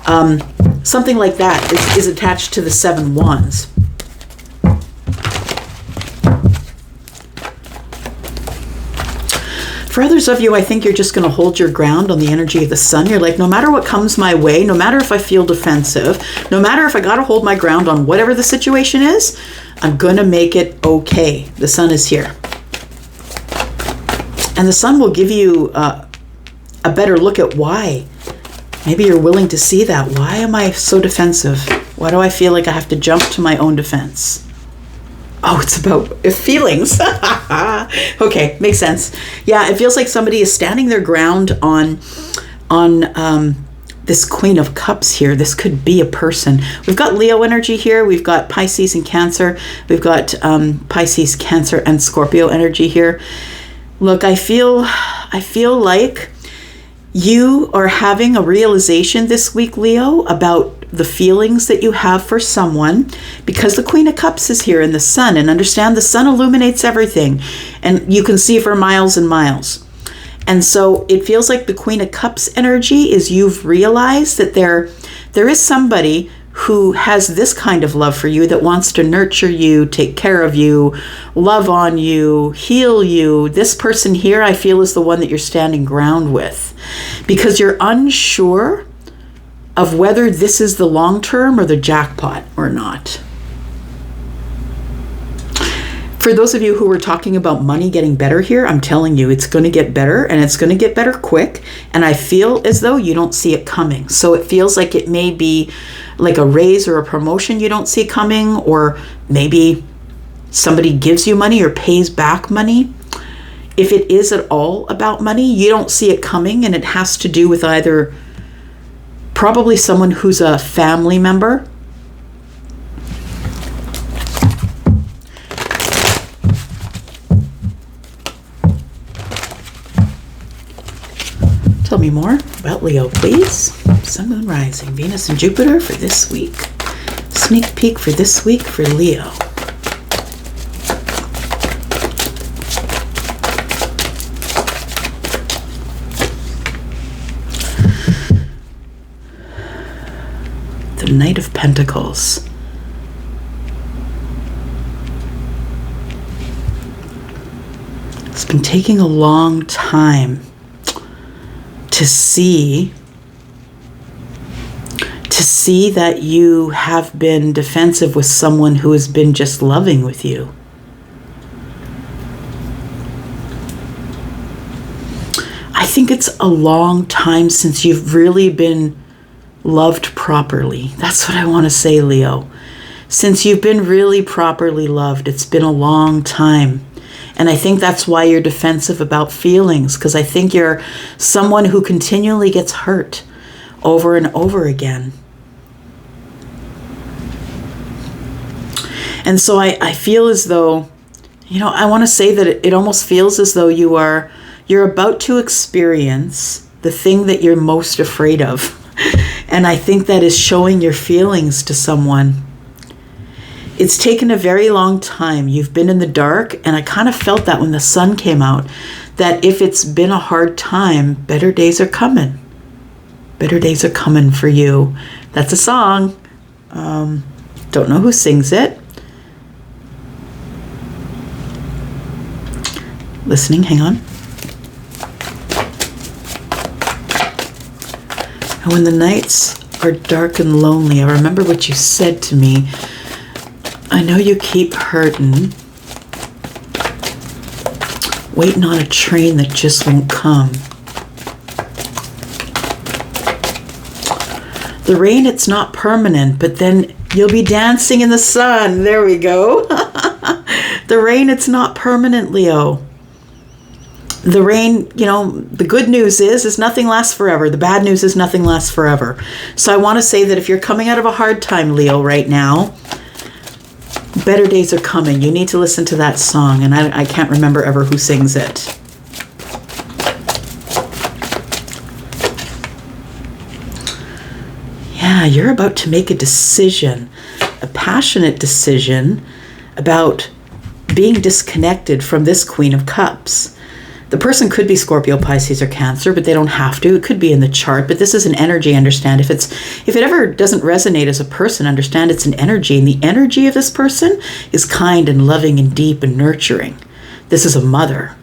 like that is attached to the 7 Wands. For others of you, I think you're just going to hold your ground on the energy of the sun. You're like, no matter what comes my way, no matter if I feel defensive, no matter if I got to hold my ground on whatever the situation is, I'm going to make it okay. The sun is here. And the sun will give you a better look at why. Maybe you're willing to see that. Why am I so defensive? Why do I feel like I have to jump to my own defense? Oh, it's about feelings. Okay, makes sense. Yeah, it feels like somebody is standing their ground on this Queen of Cups here. This could be a person. We've got Leo energy here. We've got Pisces and Cancer. We've got Pisces, Cancer, and Scorpio energy here. Look, I feel like you are having a realization this week, Leo, about the feelings that you have for someone, because the Queen of Cups is here in the sun, and understand the sun illuminates everything and you can see for miles and miles. And so it feels like the Queen of Cups energy is you've realized that there is somebody who has this kind of love for you, that wants to nurture you, take care of you, love on you, heal you. This person here, I feel, is the one that you're standing ground with, because you're unsure of whether this is the long term or the jackpot or not. For those of you who were talking about money getting better here, I'm telling you, it's going to get better, and it's going to get better quick. And I feel as though you don't see it coming. So it feels like it may be like a raise or a promotion you don't see coming, or maybe somebody gives you money or pays back money. If it is at all about money, you don't see it coming, and it has to do with either probably someone who's a family member. Tell me more about Leo, please. Sun, Moon, Rising, Venus, and Jupiter for this week. Sneak peek for this week for Leo. The Knight of Pentacles. It's been taking a long time to see that you have been defensive with someone who has been just loving with you. I think it's a long time since you've really been loved properly. That's what I want to say, Leo. Since you've been really properly loved, it's been a long time. And I think that's why you're defensive about feelings, because I think you're someone who continually gets hurt over and over again. And so I feel as though, I want to say that it almost feels as though you're about to experience the thing that you're most afraid of. And I think that is showing your feelings to someone. It's taken a very long time. You've been in the dark, and I kind of felt that when the sun came out, that if it's been a hard time, better days are coming. Better days are coming for you. That's a song. Don't know who sings it. Listening, hang on. And when the nights are dark and lonely, I remember what you said to me. I know you keep hurting, waiting on a train that just won't come. The rain, it's not permanent, but then you'll be dancing in the sun. There we go. The rain, it's not permanent, Leo. The rain, you know, the good news is nothing lasts forever. The bad news is nothing lasts forever. So I want to say that if you're coming out of a hard time, Leo, right now, better days are coming. You need to listen to that song. And I can't remember ever who sings it. Yeah, you're about to make a decision, a passionate decision about being disconnected from this Queen of Cups. The person could be Scorpio, Pisces, or Cancer, but they don't have to. It could be in the chart, but this is an energy, understand. If it ever doesn't resonate as a person, understand it's an energy, and the energy of this person is kind and loving and deep and nurturing. This is a mother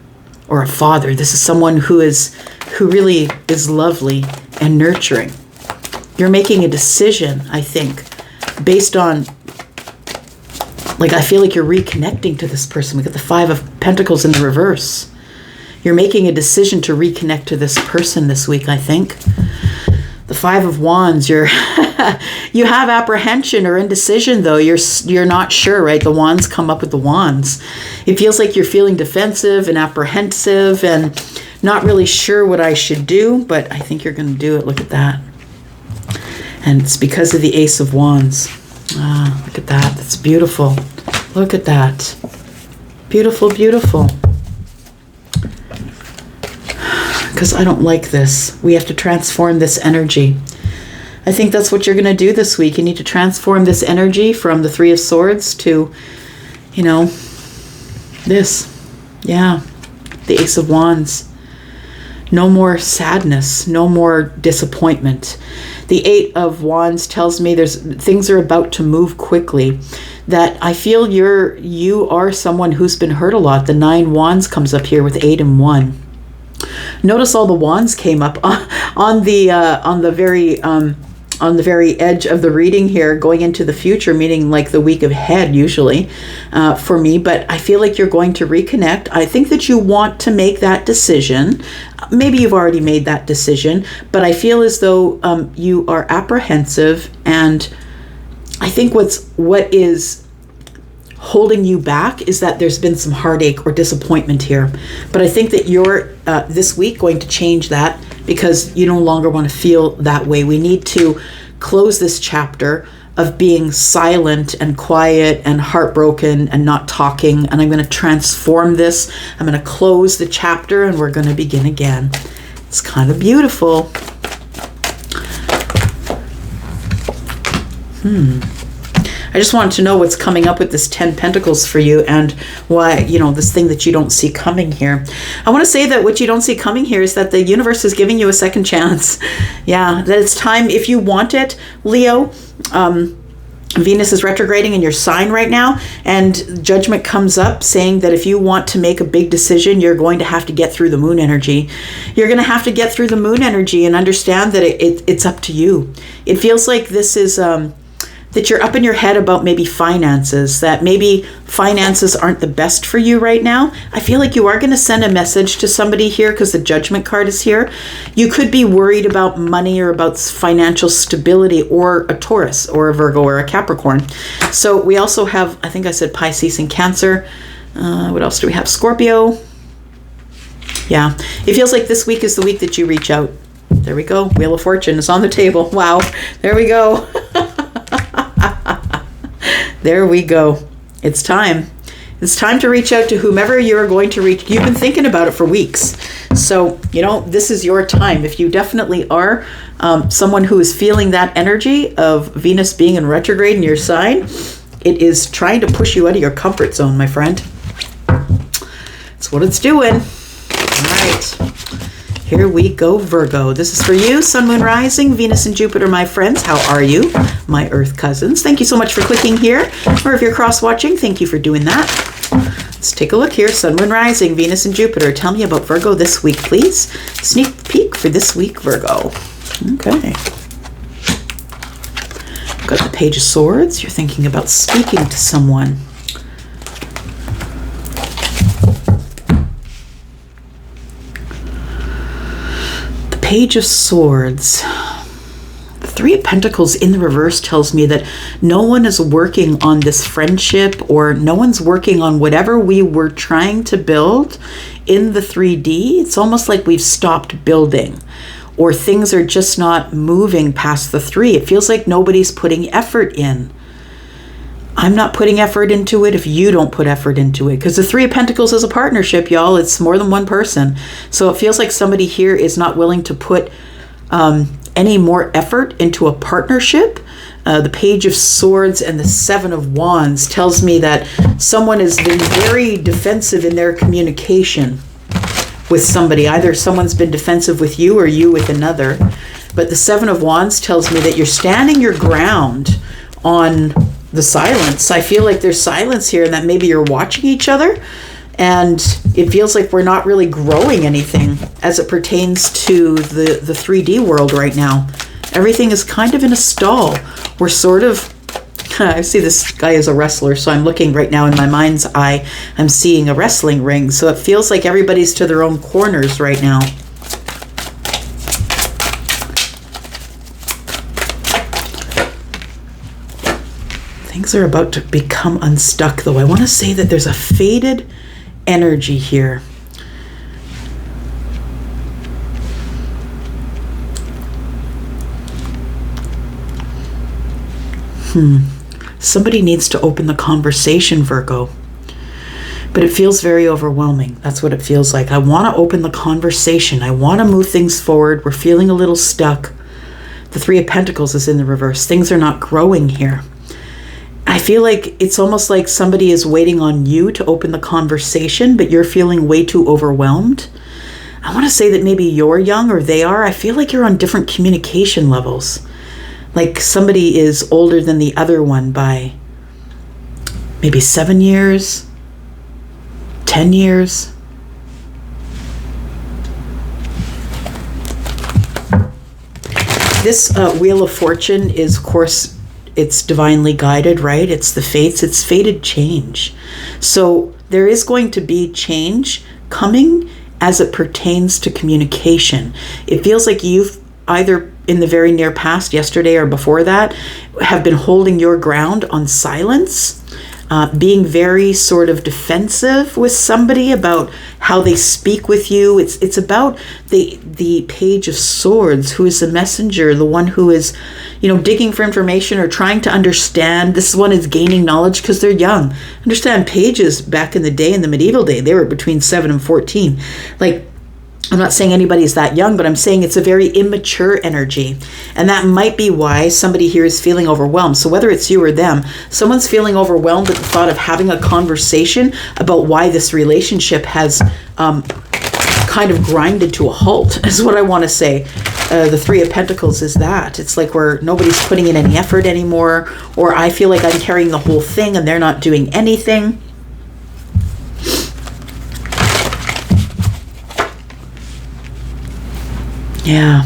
or a father. This is someone who really is lovely and nurturing. You're making a decision, I think, based on, like, I feel like you're reconnecting to this person. We got the Five of Pentacles in the reverse. You're making a decision to reconnect to this person this week, I think. The Five of Wands, you have apprehension or indecision, though. You're not sure, right? The Wands come up with the Wands. It feels like you're feeling defensive and apprehensive and not really sure what I should do, but I think you're going to do it. Look at that. And it's because of the Ace of Wands. Ah, look at that. That's beautiful. Look at that. Beautiful, beautiful. Because I don't like this. We have to transform this energy. I think that's what you're going to do this week. You need to transform this energy from the Three of Swords to, you know, this. Yeah, the Ace of Wands. No more sadness. No more disappointment. The Eight of Wands tells me things are about to move quickly. That I feel you are someone who's been hurt a lot. The Nine Wands comes up here with 8 and 1. Notice all the wands came up on the very edge of the reading here, going into the future, meaning like the week ahead usually for me. But I feel like you're going to reconnect. I think that you want to make that decision. Maybe you've already made that decision, but I feel as though you are apprehensive, and I think what is holding you back is that there's been some heartache or disappointment here. But I think that you're this week going to change that, because you no longer want to feel that way. We need to close this chapter of being silent and quiet and heartbroken and not talking. And I'm going to transform this. I'm going to close the chapter and we're going to begin again. It's kind of beautiful. I just wanted to know what's coming up with this 10 Pentacles for you, and why, this thing that you don't see coming here. I want to say that what you don't see coming here is that the universe is giving you a second chance. Yeah, that it's time, if you want it, Leo. Venus is retrograding in your sign right now, and judgment comes up saying that if you want to make a big decision, you're going to have to get through the moon energy. You're going to have to get through the moon energy and understand that it's up to you. It feels like this is... that you're up in your head about maybe finances, that maybe finances aren't the best for you right now. I feel like you are going to send a message to somebody here because the Judgment card is here. You could be worried about money or about financial stability, or a Taurus or a Virgo or a Capricorn. So we also have, I think I said Pisces and Cancer. What else do we have? Scorpio. Yeah, it feels like this week is the week that you reach out. There we go. Wheel of Fortune is on the table. Wow. There we go. There we go. It's time. It's time to reach out to whomever you're going to reach. You've been thinking about it for weeks. So, this is your time. If you definitely are someone who is feeling that energy of Venus being in retrograde in your sign, it is trying to push you out of your comfort zone, my friend. That's what it's doing. right. Here we go, Virgo. This is for you, Sun, Moon, Rising, Venus, and Jupiter, my friends. How are you, my Earth cousins? Thank you so much for clicking here. Or if you're cross-watching, thank you for doing that. Let's take a look here. Sun, Moon, Rising, Venus, and Jupiter. Tell me about Virgo this week, please. Sneak peek for this week, Virgo. Okay. Got the Page of Swords. You're thinking about speaking to someone. Page of Swords. The Three of Pentacles in the reverse tells me that no one is working on this friendship, or no one's working on whatever we were trying to build in the 3D. It's almost like we've stopped building, or things are just not moving past the 3. It feels like nobody's putting effort in. I'm not putting effort into it if you don't put effort into it, because the Three of Pentacles is a partnership, y'all. It's more than one person. So it feels like somebody here is not willing to put any more effort into a partnership. The Page of Swords and the Seven of Wands tells me that someone has been very defensive in their communication with somebody. Either someone's been defensive with you or you with another. But the Seven of Wands tells me that you're standing your ground on the silence. I feel like there's silence here, and that maybe you're watching each other, and it feels like we're not really growing anything as it pertains to the 3D world right now. Everything is kind of in a stall. We're sort of, I see this guy as a wrestler, so I'm looking right now in my mind's eye, I'm seeing a wrestling ring. So it feels like everybody's to their own corners right now. Things are about to become unstuck, though. I want to say that there's a faded energy here. Somebody needs to open the conversation, Virgo. But it feels very overwhelming. That's what it feels like. I want to open the conversation. I want to move things forward. We're feeling a little stuck. The Three of Pentacles is in the reverse. Things are not growing here. I feel like it's almost like somebody is waiting on you to open the conversation, but you're feeling way too overwhelmed. I want to say that maybe you're young or they are. I feel like you're on different communication levels. Like somebody is older than the other one by maybe 7 years, 10 years. This Wheel of Fortune is, of course, it's divinely guided, right? It's the fates. It's fated change. So there is going to be change coming as it pertains to communication. It feels like you've either in the very near past, yesterday or before that, have been holding your ground on silence, being very sort of defensive with somebody about how they speak with you. It's about the Page of Swords, who is the messenger, the one who is, digging for information or trying to understand. This one is gaining knowledge because they're young. Understand, pages back in the day, in the medieval day, they were between 7 and 14. Like, I'm not saying anybody's that young, but I'm saying it's a very immature energy. And that might be why somebody here is feeling overwhelmed. So whether it's you or them, someone's feeling overwhelmed at the thought of having a conversation about why this relationship has kind of grinded to a halt, is what I want to say. The Three of Pentacles is that. It's like where nobody's putting in any effort anymore, or I feel like I'm carrying the whole thing and they're not doing anything. Yeah.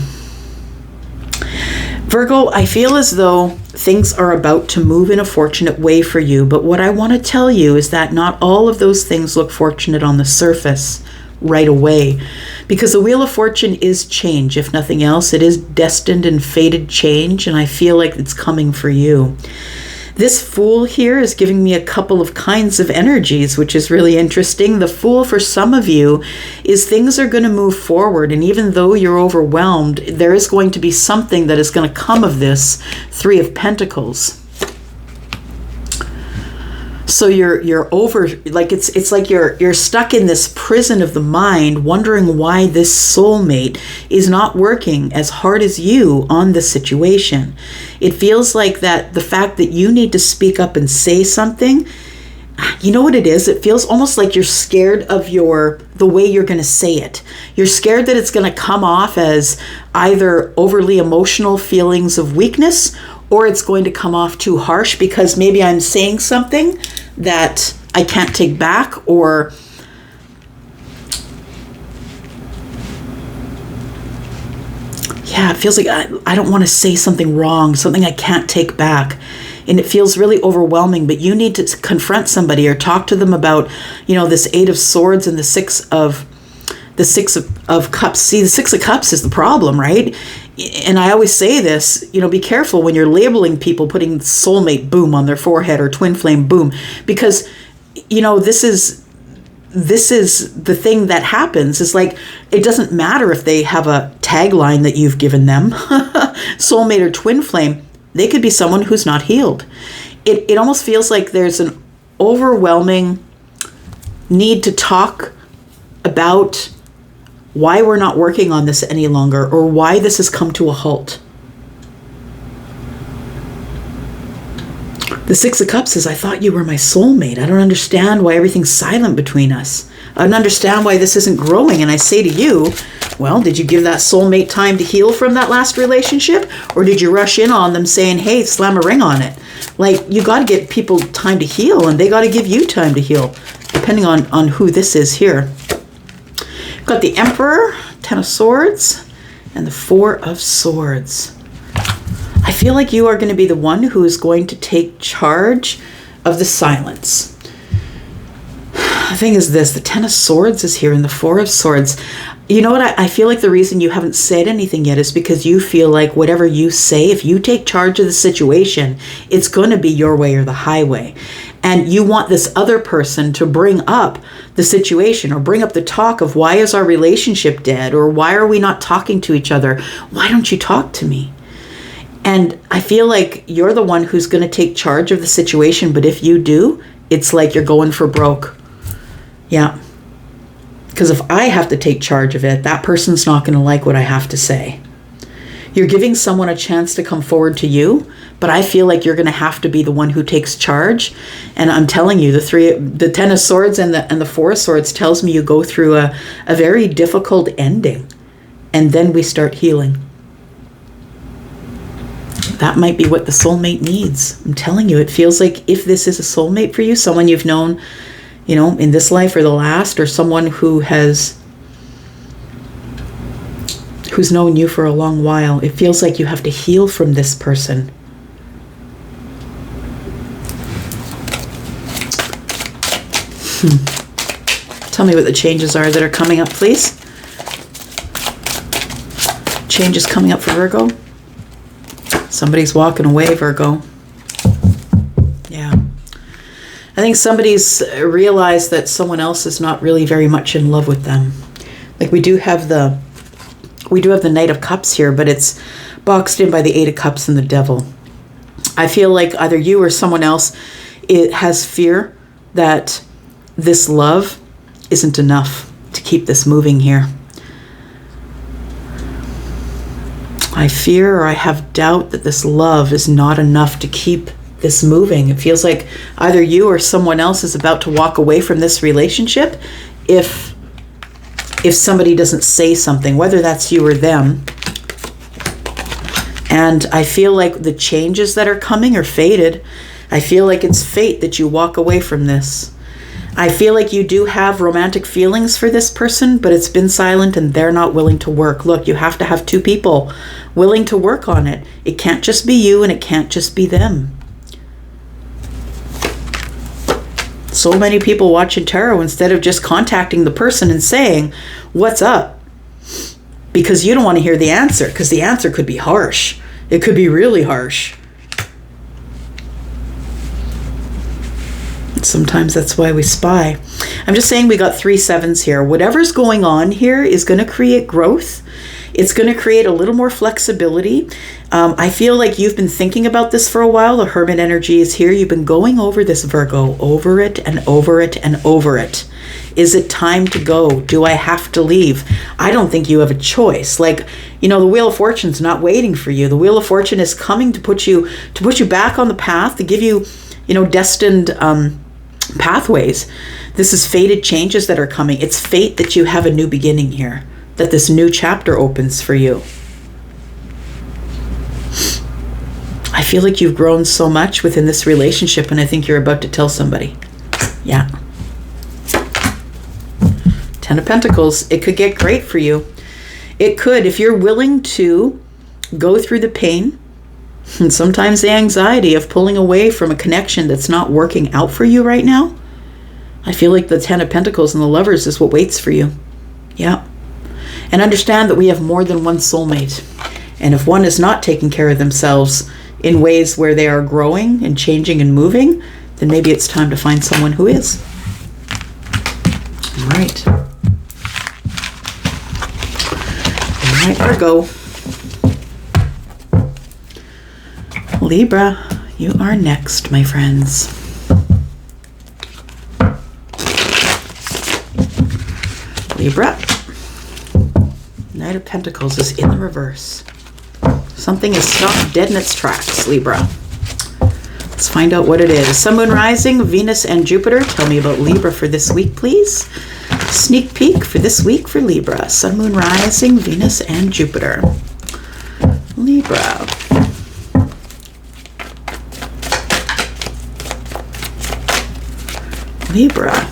Virgo, I feel as though things are about to move in a fortunate way for you, but what I want to tell you is that not all of those things look fortunate on the surface right away, because the Wheel of Fortune is change. If nothing else, it is destined and fated change, and I feel like it's coming for you. This Fool here is giving me a couple of kinds of energies, which is really interesting. The Fool, for some of you, is things are going to move forward, and even though you're overwhelmed, there is going to be something that is going to come of this Three of Pentacles. So you're over, like it's like you're stuck in this prison of the mind, wondering why this soulmate is not working as hard as you on the situation. It feels like that the fact that you need to speak up and say something, you know what it is? It feels almost like you're scared of the way you're going to say it. You're scared that it's going to come off as either overly emotional feelings of weakness, or it's going to come off too harsh because maybe I'm saying something that I can't take back, or it feels like I don't want to say something wrong, something I can't take back. And it feels really overwhelming, but you need to confront somebody or talk to them about, this 8 of Swords and the Six of Cups. See, the 6 of Cups is the problem, right? And I always say this, be careful when you're labeling people, putting soulmate boom on their forehead or twin flame boom, because, this is the thing that happens. Is like, it doesn't matter if they have a tagline that you've given them, soulmate or twin flame. They could be someone who's not healed. It almost feels like there's an overwhelming need to talk about why we're not working on this any longer, or why this has come to a halt. The 6 of Cups is, I thought you were my soulmate. I don't understand why everything's silent between us. I don't understand why this isn't growing. And I say to you, well, did you give that soulmate time to heal from that last relationship? Or did you rush in on them saying, hey, slam a ring on it? Like, you got to get people time to heal, and they got to give you time to heal, depending on who this is here. Got the Emperor, 10 of Swords, and the 4 of Swords. I feel like you are going to be the one who is going to take charge of the silence. The thing is this, the 10 of Swords is here and the 4 of Swords. You know what? I feel like the reason you haven't said anything yet is because you feel like whatever you say, if you take charge of the situation, it's going to be your way or the highway. And you want this other person to bring up the situation or bring up the talk of, why is our relationship dead? Or why are we not talking to each other? Why don't you talk to me? And I feel like you're the one who's going to take charge of the situation. But if you do, it's like you're going for broke. Yeah. Because if I have to take charge of it, that person's not going to like what I have to say. You're giving someone a chance to come forward to you, but I feel like you're going to have to be the one who takes charge. And I'm telling you, the 10 of Swords and the 4 of Swords tells me you go through a very difficult ending, and then we start healing. That might be what the soulmate needs. I'm telling you, it feels like if this is a soulmate for you, someone you've known, in this life or the last, or someone who's known you for a long while, it feels like you have to heal from this person. Tell me what the changes are that are coming up, please. Changes coming up for Virgo. Somebody's walking away, Virgo. Yeah. I think somebody's realized that someone else is not really very much in love with them. Like, we do have the Knight of Cups here, but it's boxed in by the 8 of Cups and the Devil. I feel like either you or someone else has fear that this love isn't enough to keep this moving here. I fear, or I have doubt, that this love is not enough to keep this moving. It feels like either you or someone else is about to walk away from this relationship if somebody doesn't say something, whether that's you or them. And I feel like the changes that are coming are fated. I feel like it's fate that you walk away from this. I feel like you do have romantic feelings for this person, but it's been silent and they're not willing to work. Look, you have to have 2 people willing to work on it. It can't just be you and it can't just be them. So many people watching tarot, instead of just contacting the person and saying, what's up? Because you don't want to hear the answer, because the answer could be harsh. It could be really harsh. Sometimes that's why we spy. I'm just saying we got 3 sevens here. Whatever's going on here is going to create growth. It's going to create a little more flexibility. I feel like you've been thinking about this for a while. The Hermit energy is here. You've been going over this, Virgo, over it and over it and over it. Is it time to go? Do I have to leave? I don't think you have a choice. Like, the Wheel of Fortune's not waiting for you. The Wheel of Fortune is coming to put you back on the path, to give you, destined pathways. This is fated changes that are coming. It's fate that you have a new beginning here, that this new chapter opens for you. I feel like you've grown so much within this relationship, and I think you're about to tell somebody. Yeah. 10 of Pentacles. It could get great for you. It could, if you're willing to go through the pain and sometimes the anxiety of pulling away from a connection that's not working out for you right now. I feel like the 10 of Pentacles and the Lovers is what waits for you. Yeah. And understand that we have more than one soulmate. And if one is not taking care of themselves in ways where they are growing and changing and moving, then maybe it's time to find someone who is. All right. All right, Virgo. Libra, you are next, my friends. Libra. Knight of Pentacles is in the reverse. Something is stopped dead in its tracks, Libra. Let's find out what it is. Sun, Moon, Rising, Venus, and Jupiter. Tell me about Libra for this week, please. Sneak peek for this week for Libra. Sun, Moon, Rising, Venus, and Jupiter. Libra. Libra.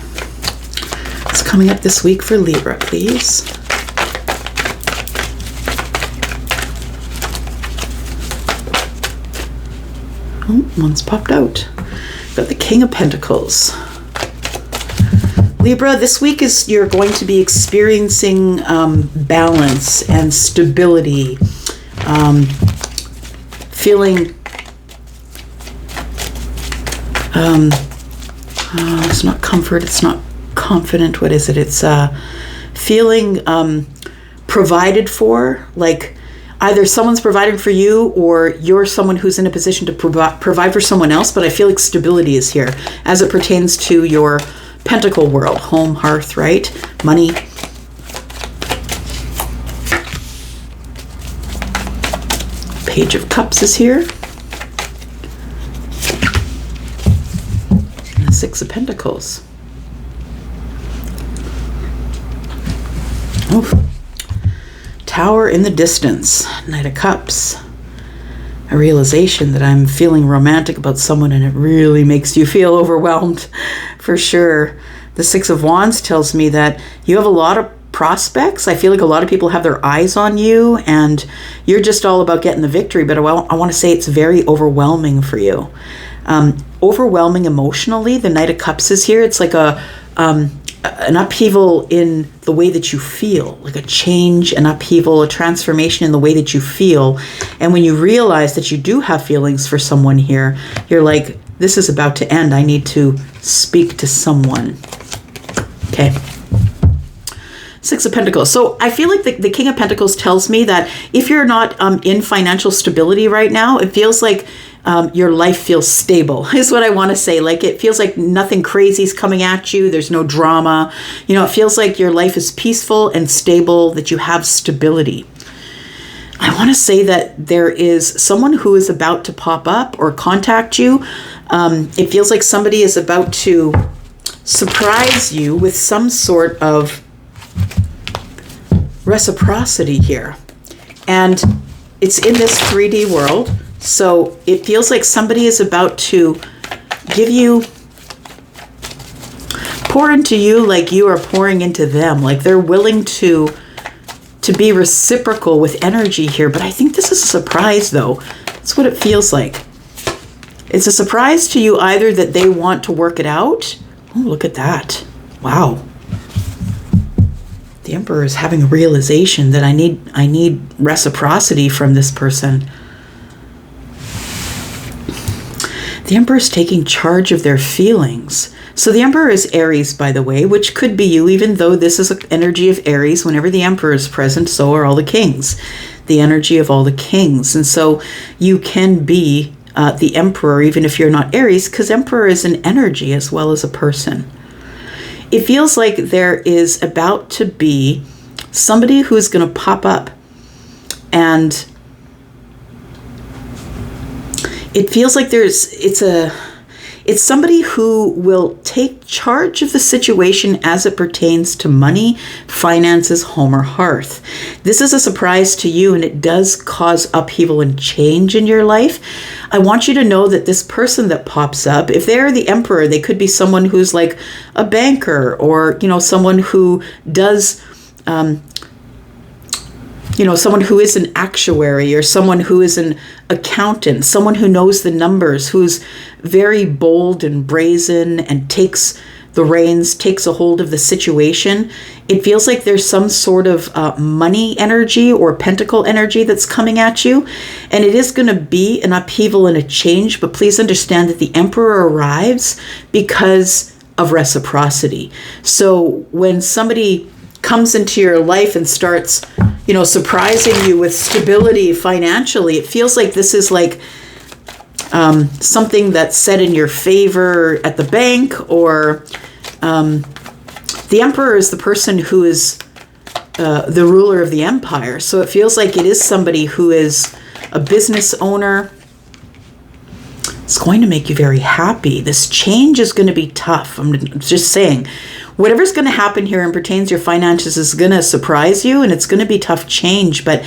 What's coming up this week for Libra, please? Oh, one's popped out. Got the King of Pentacles. Libra, this week is you're going to be experiencing balance and stability, feeling it's not comfort, it's not confident. What is it? It's feeling provided for, like either someone's providing for you or you're someone who's in a position to provide for someone else. But I feel like stability is here as it pertains to your Pentacle world, home, hearth, right? Money. Page of Cups is here. And the Six of Pentacles. Oh. Tower in the distance. Knight of Cups. A realization that I'm feeling romantic about someone and it really makes you feel overwhelmed, for sure. The Six of Wands tells me that you have a lot of prospects. I feel like a lot of people have their eyes on you and you're just all about getting the victory, but I want to say it's very overwhelming for you. Overwhelming emotionally. The Knight of Cups is here. It's like an upheaval in the way that you feel, like a change, an upheaval, a transformation in the way that you feel. And when you realize that you do have feelings for someone here, you're like, this is about to end. I need to speak to someone. Okay. Six of Pentacles. So I feel like the King of Pentacles tells me that if you're not in financial stability right now, it feels like your life feels stable, is what I want to say. Like it feels like nothing crazy is coming at you. There's no drama. You know, it feels like your life is peaceful and stable, that you have stability. I want to say that there is someone who is about to pop up or contact you. It feels like somebody is about to surprise you with some sort of reciprocity here. And it's in this 3D world. So it feels like somebody is about to pour into you like you are pouring into them. Like they're willing to be reciprocal with energy here. But I think this is a surprise though. That's what it feels like. It's a surprise to you either that they want to work it out. Oh, look at that. Wow. The Emperor is having a realization that I need reciprocity from this person. The Emperor is taking charge of their feelings. So the Emperor is Aries, by the way, which could be you, even though this is an energy of Aries. Whenever the Emperor is present, so are all the kings. The energy of all the kings. And so you can be the Emperor, even if you're not Aries, because Emperor is an energy as well as a person. It feels like there is about to be somebody who's going to pop up, and it feels like it's It's somebody who will take charge of the situation as it pertains to money, finances, home, or hearth. This is a surprise to you, and it does cause upheaval and change in your life. I want you to know that this person that pops up, if they're the Emperor, they could be someone who's like a banker, or, someone who does, someone who is an actuary, or someone who is an accountant, someone who knows the numbers, who's very bold and brazen and takes the reins, takes a hold of the situation. It feels like there's some sort of money energy or pentacle energy that's coming at you. And it is going to be an upheaval and a change, but please understand that the Emperor arrives because of reciprocity. So when somebody comes into your life and starts, surprising you with stability financially, it feels like this is like something that's set in your favor at the bank, or the Emperor is the person who is the ruler of the empire. So it feels like it is somebody who is a business owner. It's going to make you very happy. This change is going to be tough. I'm just saying, whatever's going to happen here and pertains to your finances is going to surprise you, and it's going to be tough change. But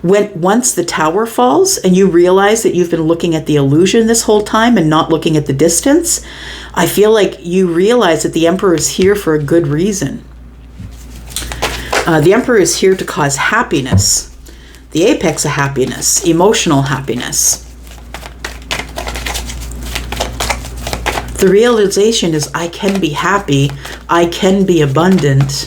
once the tower falls and you realize that you've been looking at the illusion this whole time and not looking at the distance, I feel like you realize that the Emperor is here for a good reason. The Emperor is here to cause happiness, the apex of happiness, emotional happiness. The realization is, I can be happy, I can be abundant.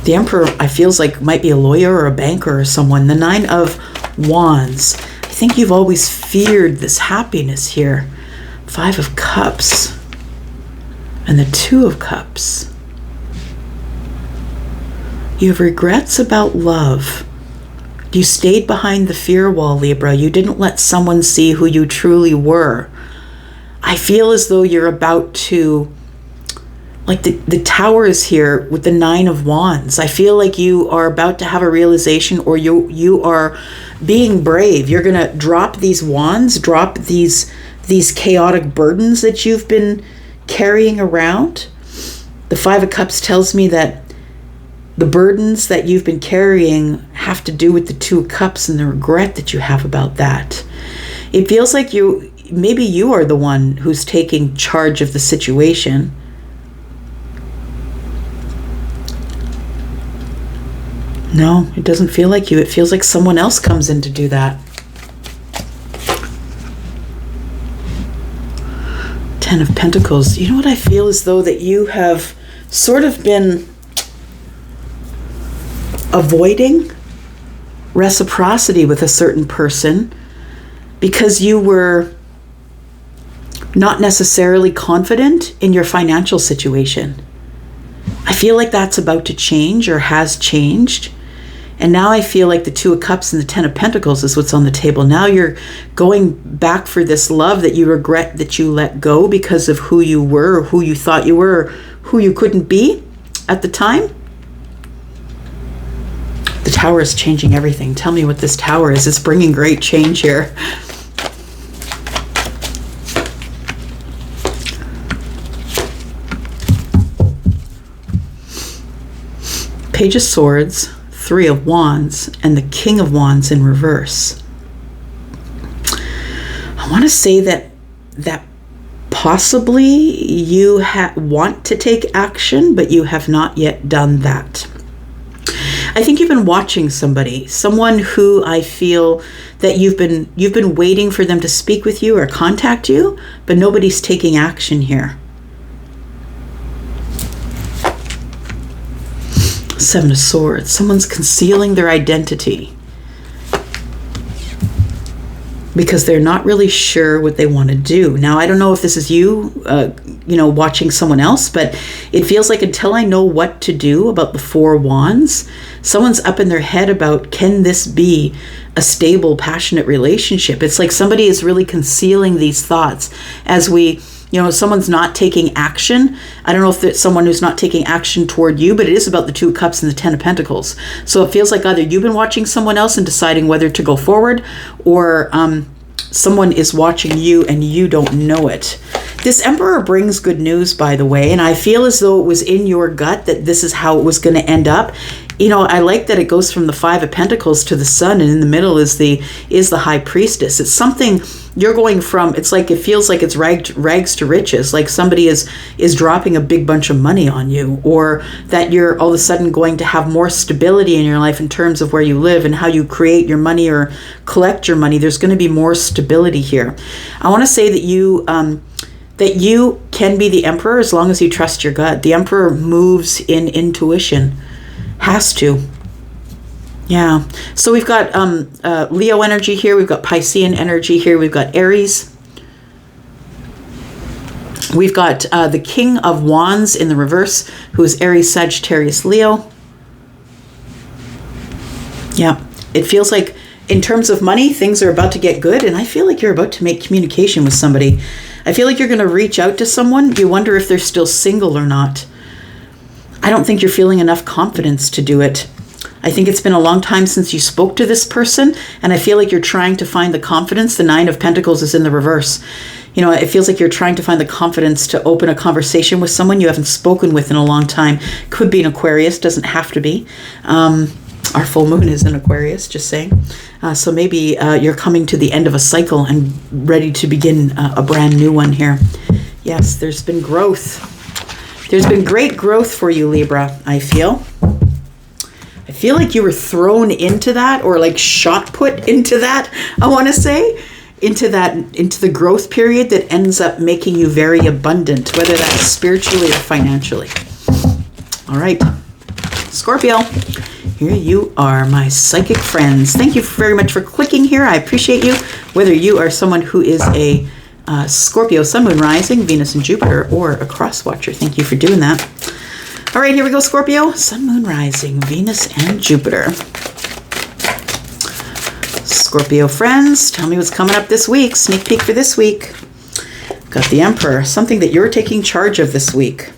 The Emperor, I feels like, might be a lawyer or a banker or someone. The Nine of Wands. I think you've always feared this happiness here. Five of Cups. And the Two of Cups. You have regrets about love. You stayed behind the fear wall, Libra. You didn't let someone see who you truly were. I feel as though you're about to, like the Tower is here with the Nine of Wands. I feel like you are about to have a realization, or you are being brave. You're going to drop these wands, drop these chaotic burdens that you've been carrying around. The Five of Cups tells me that the burdens that you've been carrying have to do with the Two of Cups and the regret that you have about that. It feels like maybe you are the one who's taking charge of the situation. No, it doesn't feel like you. It feels like someone else comes in to do that. Ten of Pentacles. You know what I feel as though that you have sort of been avoiding reciprocity with a certain person because you were not necessarily confident in your financial situation. I feel like that's about to change, or has changed. And now I feel like the Two of Cups and the Ten of Pentacles is what's on the table. Now you're going back for this love that you regret that you let go because of who you were, or who you thought you were, or who you couldn't be at the time. The Tower is changing everything. Tell me what this Tower is. It's bringing great change here. Page of Swords, Three of Wands, and the King of Wands in reverse. I want to say that possibly you want to take action, but you have not yet done that. I think you've been watching someone who I feel that you've been waiting for them to speak with you or contact you, but nobody's taking action here. Seven of Swords. Someone's concealing their identity because they're not really sure what they want to do. Now, I don't know if this is you, watching someone else, but it feels like until I know what to do about the Four Wands, someone's up in their head about, can this be a stable, passionate relationship? It's like somebody is really concealing these thoughts as someone's not taking action. I don't know if it's someone who's not taking action toward you, but it is about the Two of Cups and the Ten of Pentacles. So it feels like either you've been watching someone else and deciding whether to go forward, or someone is watching you and you don't know it. This Emperor brings good news, by the way, and I feel as though it was in your gut that this is how it was going to end up. You know, I like that it goes from the Five of Pentacles to the Sun, and in the middle is the High Priestess. It's something you're going from. It's like, it feels like it's rags to riches, like somebody is dropping a big bunch of money on you, or that you're all of a sudden going to have more stability in your life in terms of where you live and how you create your money or collect your money. There's going to be more stability here. I want to say that you can be the Emperor as long as you trust your gut. The Emperor moves in intuition. Has to. Yeah. So we've got Leo energy here. We've got Piscean energy here. We've got Aries. We've got the King of Wands in the reverse, who is Aries, Sagittarius, Leo. Yeah. It feels like in terms of money, things are about to get good. And I feel like you're about to make communication with somebody. I feel like you're going to reach out to someone. You wonder if they're still single or not. I don't think you're feeling enough confidence to do it. I think it's been a long time since you spoke to this person, and I feel like you're trying to find the confidence. The Nine of Pentacles is in the reverse. You know, it feels like you're trying to find the confidence to open a conversation with someone you haven't spoken with in a long time. Could be an Aquarius, doesn't have to be. Our full moon is in Aquarius, just saying. So maybe you're coming to the end of a cycle and ready to begin a brand new one here. Yes, there's been growth. There's been great growth for you, Libra, I feel. I feel like you were thrown into that, or like shot put into that, I want to say, into the growth period that ends up making you very abundant, whether that's spiritually or financially. All right, Scorpio, here you are, my psychic friends. Thank you very much for clicking here. I appreciate you, whether you are someone who is a Scorpio, Sun, Moon, Rising, Venus, and Jupiter, or a cross watcher. Thank you for doing that. All right, here we go, Scorpio. Sun, Moon, Rising, Venus, and Jupiter. Scorpio friends, tell me what's coming up this week. Sneak peek for this week. Got the Emperor, something that you're taking charge of this week.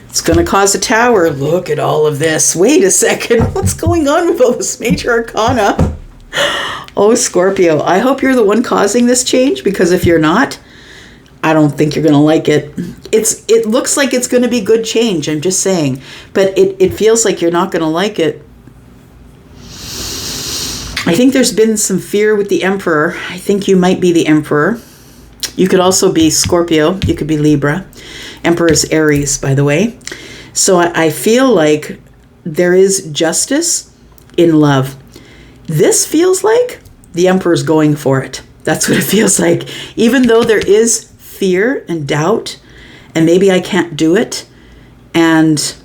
It's going to cause a tower. Look at all of this. Wait a second. What's going on with all this major arcana? Oh, Scorpio, I hope you're the one causing this change, because if you're not, I don't think you're going to like it. It looks like it's going to be good change, I'm just saying, but it feels like you're not going to like it. I think there's been some fear with the Emperor. I think you might be the Emperor. You could also be Scorpio. You could be Libra. Emperor's Aries, by the way. So I feel like there is justice in love. This feels like the Emperor's going for it. That's what it feels like. Even though there is fear and doubt, and maybe I can't do it, and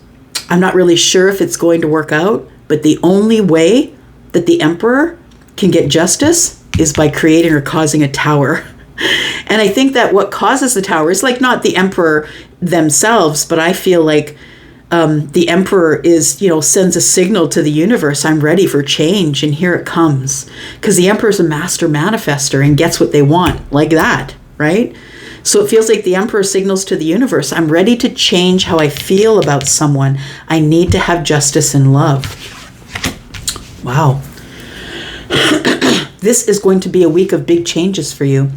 I'm not really sure if it's going to work out, but the only way that the Emperor can get justice is by creating or causing a tower. And I think that what causes the tower is like not the Emperor themselves, but I feel like the Emperor is, sends a signal to the universe. I'm ready for change, and here it comes. Because the Emperor is a master manifester and gets what they want, like that, right? So it feels like the Emperor signals to the universe, I'm ready to change how I feel about someone. I need to have justice and love. Wow. This is going to be a week of big changes for you.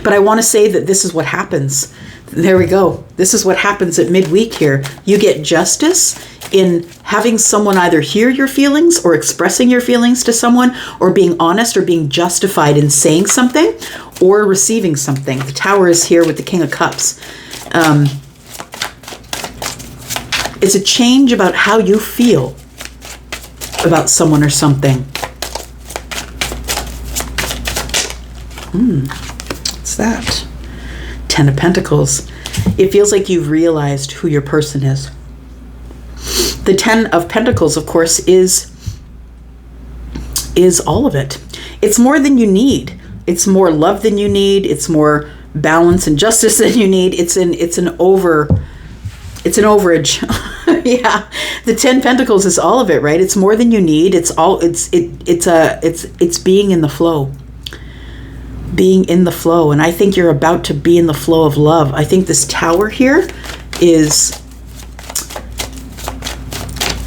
But I want to say that this is what happens. There we go. This is what happens at midweek here. You get justice in having someone either hear your feelings or expressing your feelings to someone, or being honest or being justified in saying something or receiving something. The Tower is here with the King of Cups. It's a change about how you feel about someone or something. What's that? Ten of Pentacles. It feels like you've realized who your person is. The Ten of Pentacles, of course, is all of it. It's more than you need. It's more love than you need. It's more balance and justice than you need. It's an overage. Yeah. The 10 Pentacles is all of it, right? It's more than you need. It's being in the flow. Being in the flow. And I think you're about to be in the flow of love. I think this Tower here is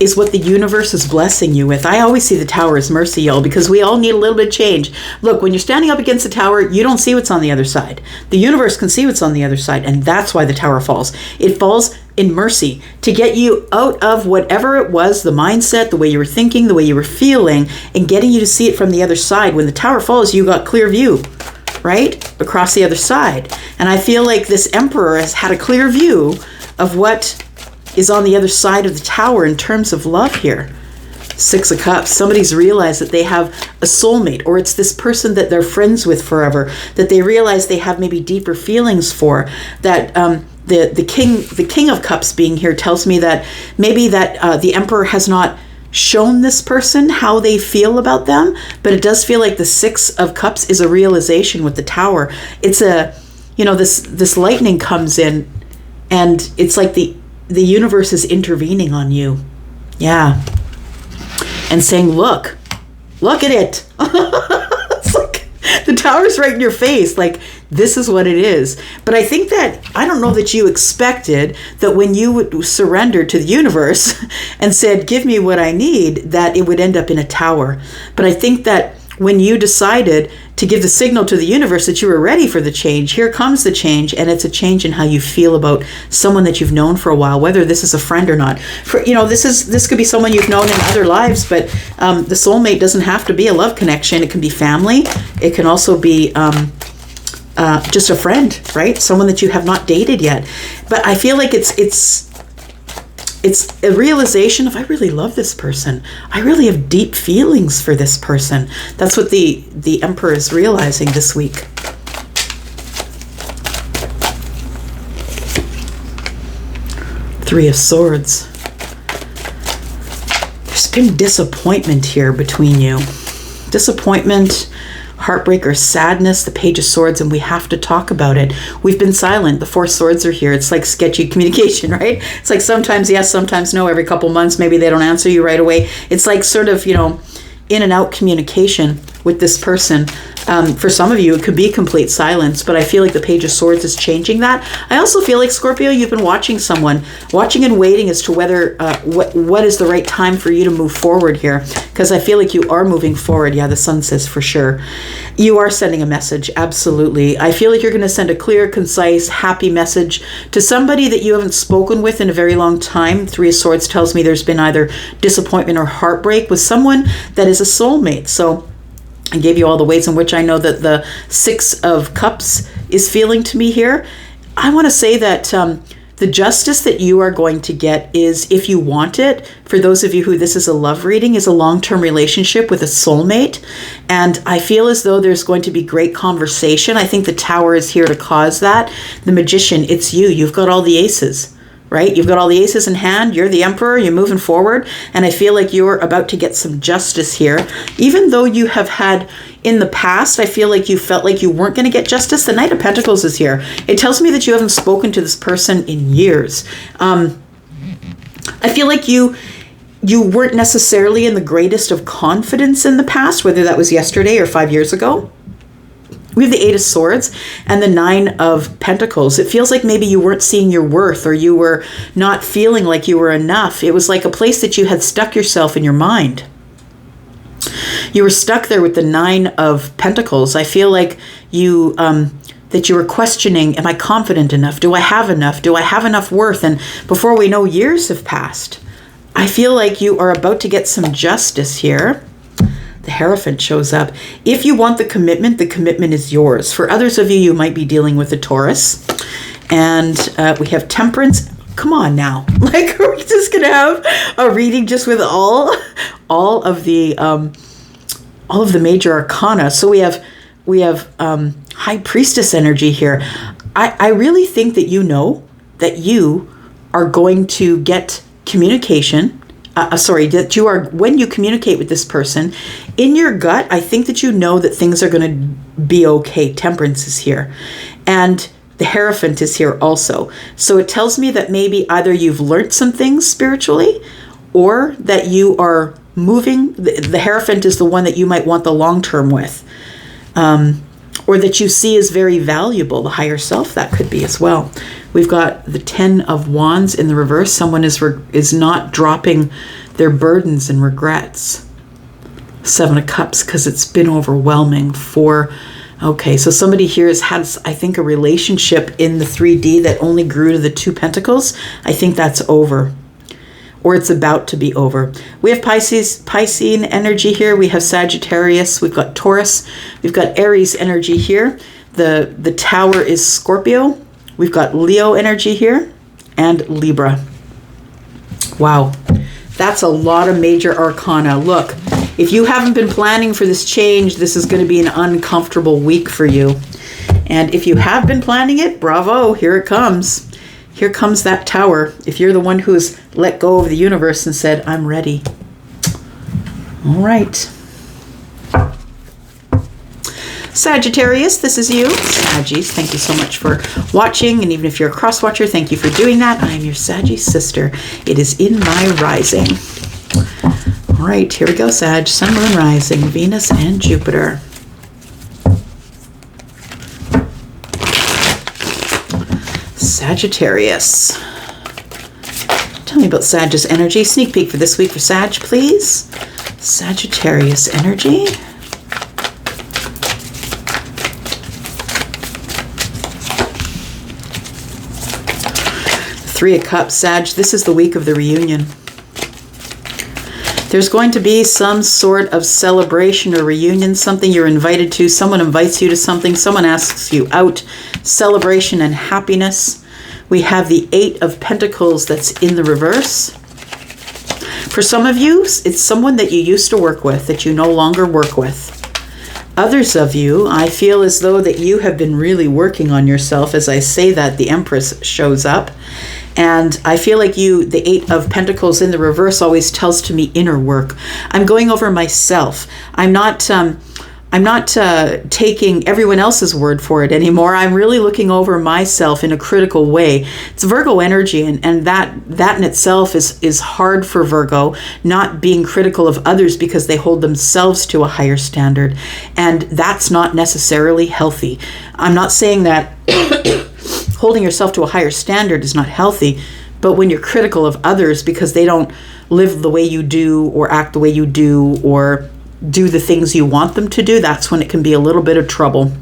is what the universe is blessing you with. I always see the tower as mercy, y'all, because we all need a little bit of change. Look, when you're standing up against the tower, you don't see what's on the other side. The universe can see what's on the other side, and that's why the tower falls. It falls in mercy to get you out of whatever it was, the mindset, the way you were thinking, the way you were feeling, and getting you to see it from the other side. When the tower falls, you got clear view, right? Across the other side. And I feel like this Emperor has had a clear view of what is on the other side of the tower in terms of love here. Six of Cups. Somebody's realized that they have a soulmate, or it's this person that they're friends with forever, that they realize they have maybe deeper feelings for. That the King of Cups being here tells me that maybe that the Emperor has not shown this person how they feel about them, but it does feel like the Six of Cups is a realization with the Tower. It's a, this lightning comes in, and it's like the universe is intervening on you. Yeah. And saying, look at it. It's like the Tower's right in your face. Like, this is what it is. But I think that, I don't know that you expected that when you would surrender to the universe and said, give me what I need, that it would end up in a tower. But I think that when you decided to give the signal to the universe that you were ready for the change, here comes the change, and it's a change in how you feel about someone that you've known for a while, whether this is a friend or not. This could be someone you've known in other lives, but the soulmate doesn't have to be a love connection. It can be family. It can also be just a friend, right? Someone that you have not dated yet. But I feel like it's a realization of, I really love this person. I really have deep feelings for this person. That's what the Emperor is realizing this week. Three of Swords. There's been disappointment here between you. Disappointment, heartbreak, or sadness. The Page of Swords, and we have to talk about it. We've been silent. The Four Swords are here. It's like sketchy communication, right? It's like sometimes yes, sometimes no. Every couple months, maybe they don't answer you right away. It's like sort of, in and out communication with this person. For some of you, it could be complete silence, but I feel like the Page of Swords is changing that. I also feel like, Scorpio, you've been watching and waiting as to whether what is the right time for you to move forward here, because I feel like you are moving forward. Yeah, the Sun says for sure. You are sending a message, absolutely. I feel like you're going to send a clear, concise, happy message to somebody that you haven't spoken with in a very long time. Three of Swords tells me there's been either disappointment or heartbreak with someone that is a soulmate. So I gave you all the ways in which I know that the Six of Cups is feeling to me here. I want to say that the justice that you are going to get is, if you want it, for those of you who this is a love reading, is a long-term relationship with a soulmate. And I feel as though there's going to be great conversation. I think the Tower is here to cause that. The Magician, it's you. You've got all the aces. Right? You've got all the aces in hand. You're the Emperor. You're moving forward. And I feel like you're about to get some justice here. Even though you have had, in the past, I feel like you felt like you weren't going to get justice. The Knight of Pentacles is here. It tells me that you haven't spoken to this person in years. I feel like you weren't necessarily in the greatest of confidence in the past, whether that was yesterday or 5 years ago. We have the Eight of Swords and the Nine of Pentacles. It feels like maybe you weren't seeing your worth, or you were not feeling like you were enough. It was like a place that you had stuck yourself in your mind. You were stuck there with the Nine of Pentacles. I feel like you that you were questioning, am I confident enough? Do I have enough? Do I have enough worth? And before we know, years have passed. I feel like you are about to get some justice here. The Hierophant shows up. If you want the commitment is yours. For others of you, you might be dealing with a Taurus. And we have Temperance. Come on now. Like, we're just going to have a reading just with all of the major arcana. So we have High Priestess energy here. I really think that you know that you are going to get communication. That you are, when you communicate with this person, in your gut, I think that you know that things are going to be okay. Temperance is here. And the Hierophant is here also. So it tells me that maybe either you've learned some things spiritually, or that you are moving. The Hierophant is the one that you might want the long term with. Or that you see as very valuable. The higher self, that could be as well. We've got the Ten of Wands in the reverse. Someone is not dropping their burdens and regrets. 7 of Cups, because it's been overwhelming for, okay, so somebody here has had, I think, a relationship in the 3D that only grew to the 2 Pentacles. I think that's over, or it's about to be over. We have Piscean energy here. We have Sagittarius. We've got Taurus. We've got Aries energy here. The Tower is Scorpio. We've got Leo energy here and Libra. Wow, that's a lot of major arcana. Look, if you haven't been planning for this change, this is going to be an uncomfortable week for you. And if you have been planning it, bravo, here it comes. Here comes that Tower. If you're the one who's let go of the universe and said, I'm ready. All right. Sagittarius, this is you. Saggies, thank you so much for watching. And even if you're a cross-watcher, thank you for doing that. I am your Saggy sister. It is in my rising. All right, here we go, Sag. Sun, Moon, Rising, Venus, and Jupiter. Sagittarius. Tell me about Sag's energy. Sneak peek for this week for Sag, please. Sagittarius energy. Three of Cups, Sag, this is the week of the reunion. There's going to be some sort of celebration or reunion, something you're invited to, someone invites you to something, someone asks you out, celebration and happiness. We have the 8 of Pentacles that's in the reverse. For some of you, it's someone that you used to work with that you no longer work with. Others of you, I feel as though that you have been really working on yourself. As I say that, the Empress shows up. And I feel like the 8 of Pentacles in the reverse always tells to me inner work. I'm going over myself. I'm not taking everyone else's word for it anymore. I'm really looking over myself in a critical way. It's Virgo energy, and that in itself is hard for Virgo, not being critical of others because they hold themselves to a higher standard. And that's not necessarily healthy. I'm not saying that holding yourself to a higher standard is not healthy, but when you're critical of others because they don't live the way you do or act the way you do or do the things you want them to do, that's when it can be a little bit of trouble.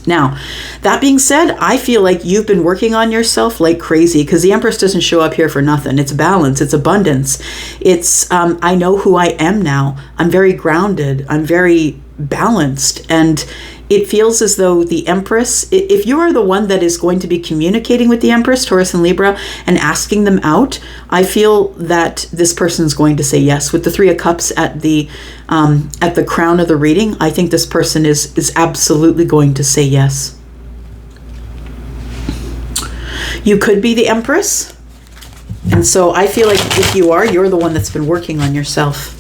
Now, that being said, I feel like you've been working on yourself like crazy because the Empress doesn't show up here for nothing. It's balance, it's abundance. It's, I know who I am now. I'm very grounded. I'm very balanced. And it feels as though the Empress, if you are the one that is going to be communicating with the Empress, Taurus and Libra, and asking them out, I feel that this person is going to say yes. With the 3 of Cups at the crown of the reading, I think this person is absolutely going to say yes. You could be the Empress. And so I feel like if you are, you're the one that's been working on yourself.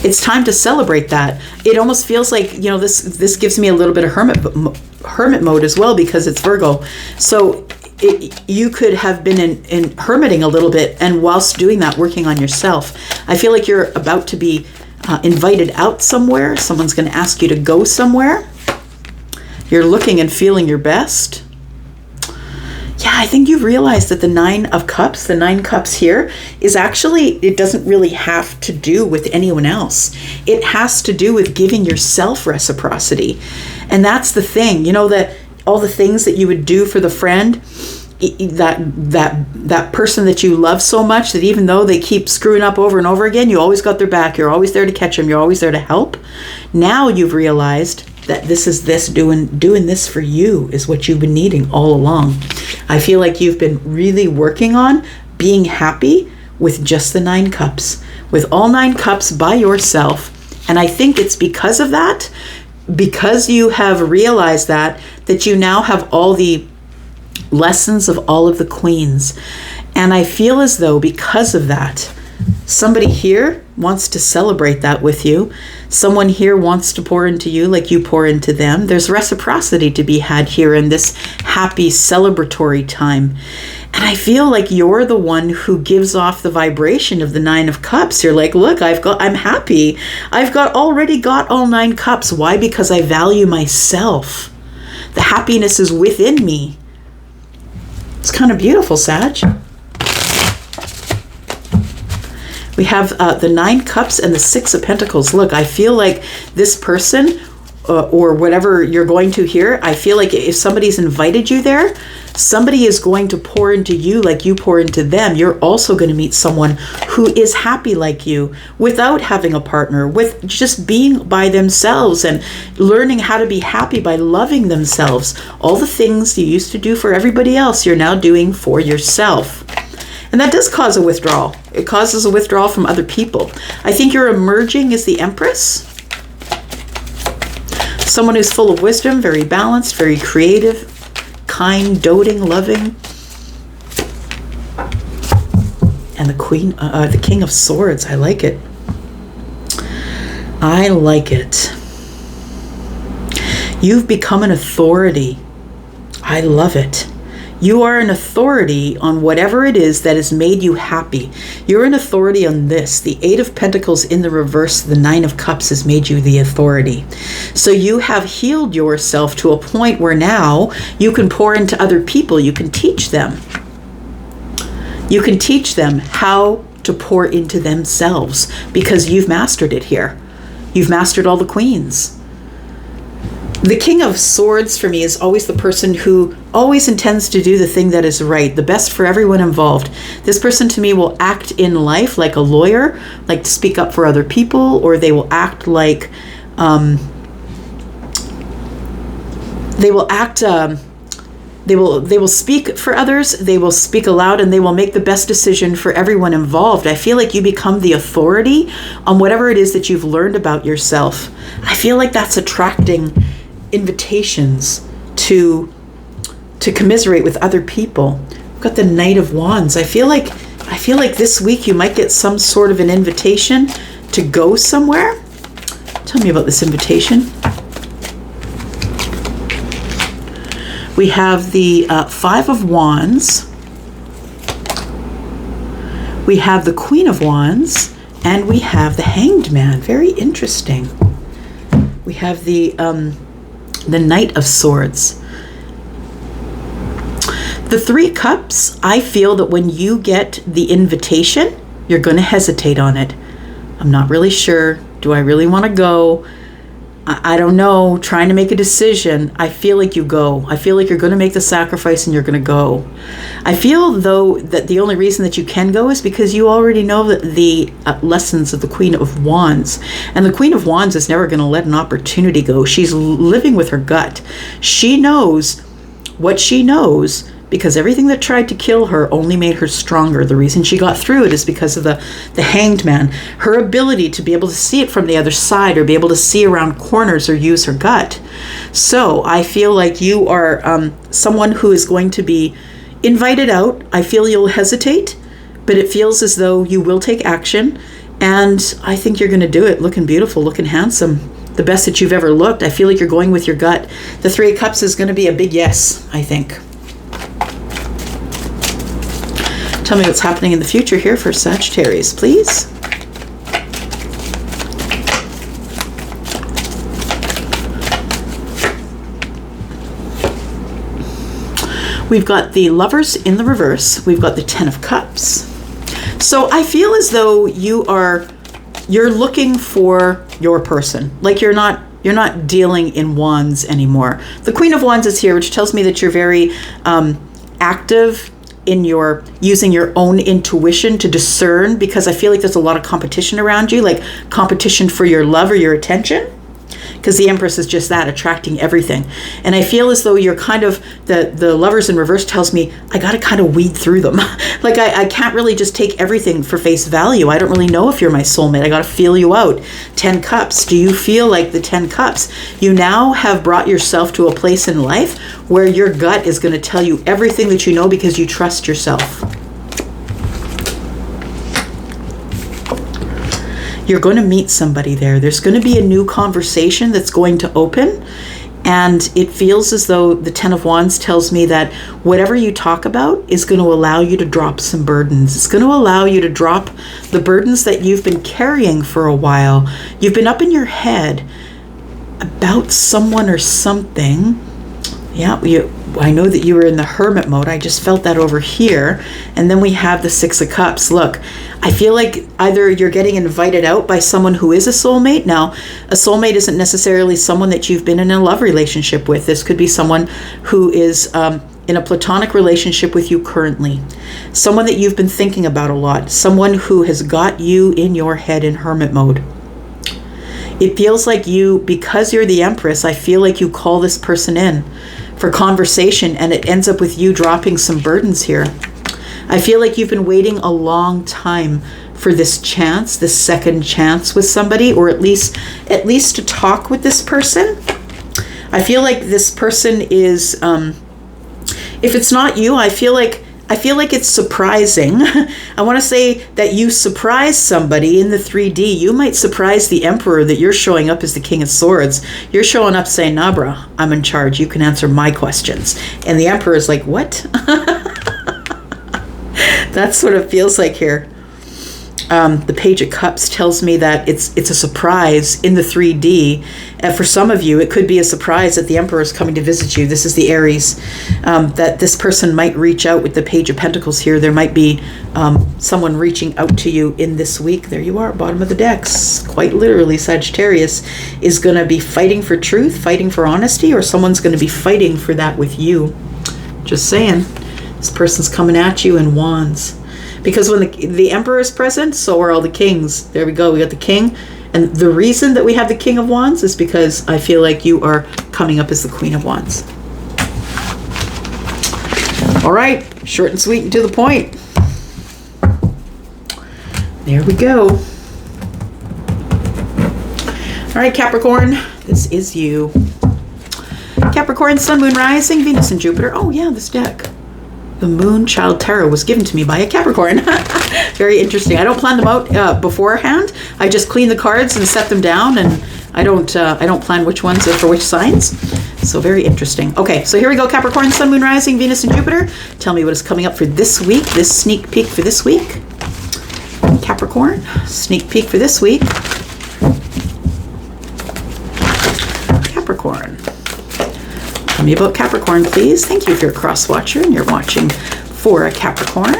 It's time to celebrate that. It almost feels like, this gives me a little bit of hermit mode as well because it's Virgo. So you could have been in hermiting a little bit and whilst doing that, working on yourself. I feel like you're about to be invited out somewhere. Someone's going to ask you to go somewhere. You're looking and feeling your best. Yeah, I think you've realized that the 9 of Cups, the 9 Cups here, is actually, it doesn't really have to do with anyone else. It has to do with giving yourself reciprocity. And that's the thing, that all the things that you would do for the friend, that person that you love so much that even though they keep screwing up over and over again, you always got their back. You're always there to catch them. You're always there to help. Now you've realized that doing this for you is what you've been needing all along. I feel like you've been really working on being happy with just the 9 Cups, with all 9 Cups by yourself. And I think it's because of that, because you have realized that you now have all the lessons of all of the queens. And I feel as though because of that, somebody here wants to celebrate that with you. Someone here wants to pour into you like you pour into them. There's reciprocity to be had here in this happy celebratory time. And I feel like you're the one who gives off the vibration of the 9 of Cups. You're like, look, I'm happy. I've already got all 9 Cups. Why? Because I value myself. The happiness is within me. It's kind of beautiful, Sag. We have the 9 cups and the 6 of pentacles. Look, I feel like this person or whatever you're going to here, I feel like if somebody's invited you there, somebody is going to pour into you like you pour into them. You're also going to meet someone who is happy like you without having a partner, with just being by themselves and learning how to be happy by loving themselves. All the things you used to do for everybody else, you're now doing for yourself. And that does cause a withdrawal. It causes a withdrawal from other people. I think you're emerging as the Empress. Someone who's full of wisdom, very balanced, very creative, kind, doting, loving. And the King of Swords. I like it. I like it. You've become an authority. I love it. You are an authority on whatever it is that has made you happy. You're an authority on this. The 8 of Pentacles in the reverse, the 9 of Cups has made you the authority. So you have healed yourself to a point where now you can pour into other people. You can teach them. You can teach them how to pour into themselves because you've mastered it here. You've mastered all the queens. The King of Swords for me is always the person who always intends to do the thing that is right, the best for everyone involved. This person to me will act in life like a lawyer, like to speak up for other people, or they will act like they will speak for others, they will speak aloud, and they will make the best decision for everyone involved. I feel like you become the authority on whatever it is that you've learned about yourself. I feel like that's attracting invitations to commiserate with other people. We've got the Knight of Wands. I feel like this week you might get some sort of an invitation to go somewhere. Tell me about this invitation. We have the 5 of Wands. We have the Queen of Wands, and we have the Hanged Man. Very interesting. We have the Knight of Swords. The 3 Cups, I feel that when you get the invitation, you're going to hesitate on it. I'm not really sure. Do I really want to go? I don't know. Trying to make a decision. I feel like you go. I feel like you're going to make the sacrifice and you're going to go. I feel, though, that the only reason that you can go is because you already know that the lessons of the Queen of Wands. And the Queen of Wands is never going to let an opportunity go. She's living with her gut. She knows what she knows, because everything that tried to kill her only made her stronger. The reason she got through it is because of the Hanged Man. Her ability to be able to see it from the other side, or be able to see around corners, or use her gut. So I feel like you are someone who is going to be invited out. I feel you'll hesitate, but it feels as though you will take action. And I think you're going to do it looking beautiful, looking handsome. The best that you've ever looked. I feel like you're going with your gut. The 3 of Cups is going to be a big yes, I think. Tell me what's happening in the future here for Sagittarius, please. We've got the Lovers in the reverse. We've got the 10 of Cups. So I feel as though you're looking for your person. Like you're not dealing in wands anymore. The Queen of Wands is here, which tells me that you're very active in your using your own intuition to discern, because I feel like there's a lot of competition around you, like competition for your love or your attention, because the Empress is just that, attracting everything. And I feel as though you're kind of, the Lovers in reverse tells me I got to kind of weed through them. Like I can't really just take everything for face value. I don't really know if you're my soulmate. I got to feel you out. 10 Cups. Do you feel like the 10 Cups? You now have brought yourself to a place in life where your gut is going to tell you everything that you know because you trust yourself. You're going to meet somebody there. There's going to be a new conversation that's going to open. And it feels as though the 10 of Wands tells me that whatever you talk about is going to allow you to drop some burdens. It's going to allow you to drop the burdens that you've been carrying for a while. You've been up in your head about someone or something Yeah, I know that you were in the hermit mode. I just felt that over here. And then we have the Six of Cups. Look, I feel like either you're getting invited out by someone who is a soulmate. Now, a soulmate isn't necessarily someone that you've been in a love relationship with. This could be someone who is in a platonic relationship with you currently. Someone that you've been thinking about a lot. Someone who has got you in your head in hermit mode. It feels like you, because you're the Empress, I feel like you call this person in for conversation, and it ends up with you dropping some burdens here. I feel like you've been waiting a long time for this chance, this second chance with somebody, or at least to talk with this person. I feel like this person is, if it's not you, I feel like it's surprising. I want to say that you surprise somebody in the 3D. You might surprise the Emperor that you're showing up as the King of Swords. You're showing up saying, nah, bro, I'm in charge. You can answer my questions. And the Emperor is like, what? That's what it feels like here. The Page of Cups tells me that it's a surprise in the 3D. And for some of you, it could be a surprise that the Emperor is coming to visit you. This is the Aries. That this person might reach out with the Page of Pentacles here. There might be someone reaching out to you in this week. There you are, bottom of the decks. Quite literally, Sagittarius is going to be fighting for truth, fighting for honesty, or someone's going to be fighting for that with you. Just saying. This person's coming at you in wands. Because when the Emperor is present, so are all the kings. There we go. We got the King. And the reason that we have the King of Wands is because I feel like you are coming up as the Queen of Wands. All right. Short and sweet and to the point. There we go. All right, Capricorn. This is you. Capricorn, Sun, Moon, Rising, Venus, and Jupiter. Oh, yeah, this deck. The Moon Child Tarot was given to me by a Capricorn. Very interesting. I don't plan them out beforehand. I just clean the cards and set them down, and I don't plan which ones are for which signs. So very interesting. Okay, so here we go. Capricorn, Sun, Moon, Rising, Venus, and Jupiter. Tell me what is coming up for this week. This sneak peek for this week. Capricorn, sneak peek for this week. Capricorn. Tell me about Capricorn, please. Thank you if you're a cross watcher and you're watching for a Capricorn.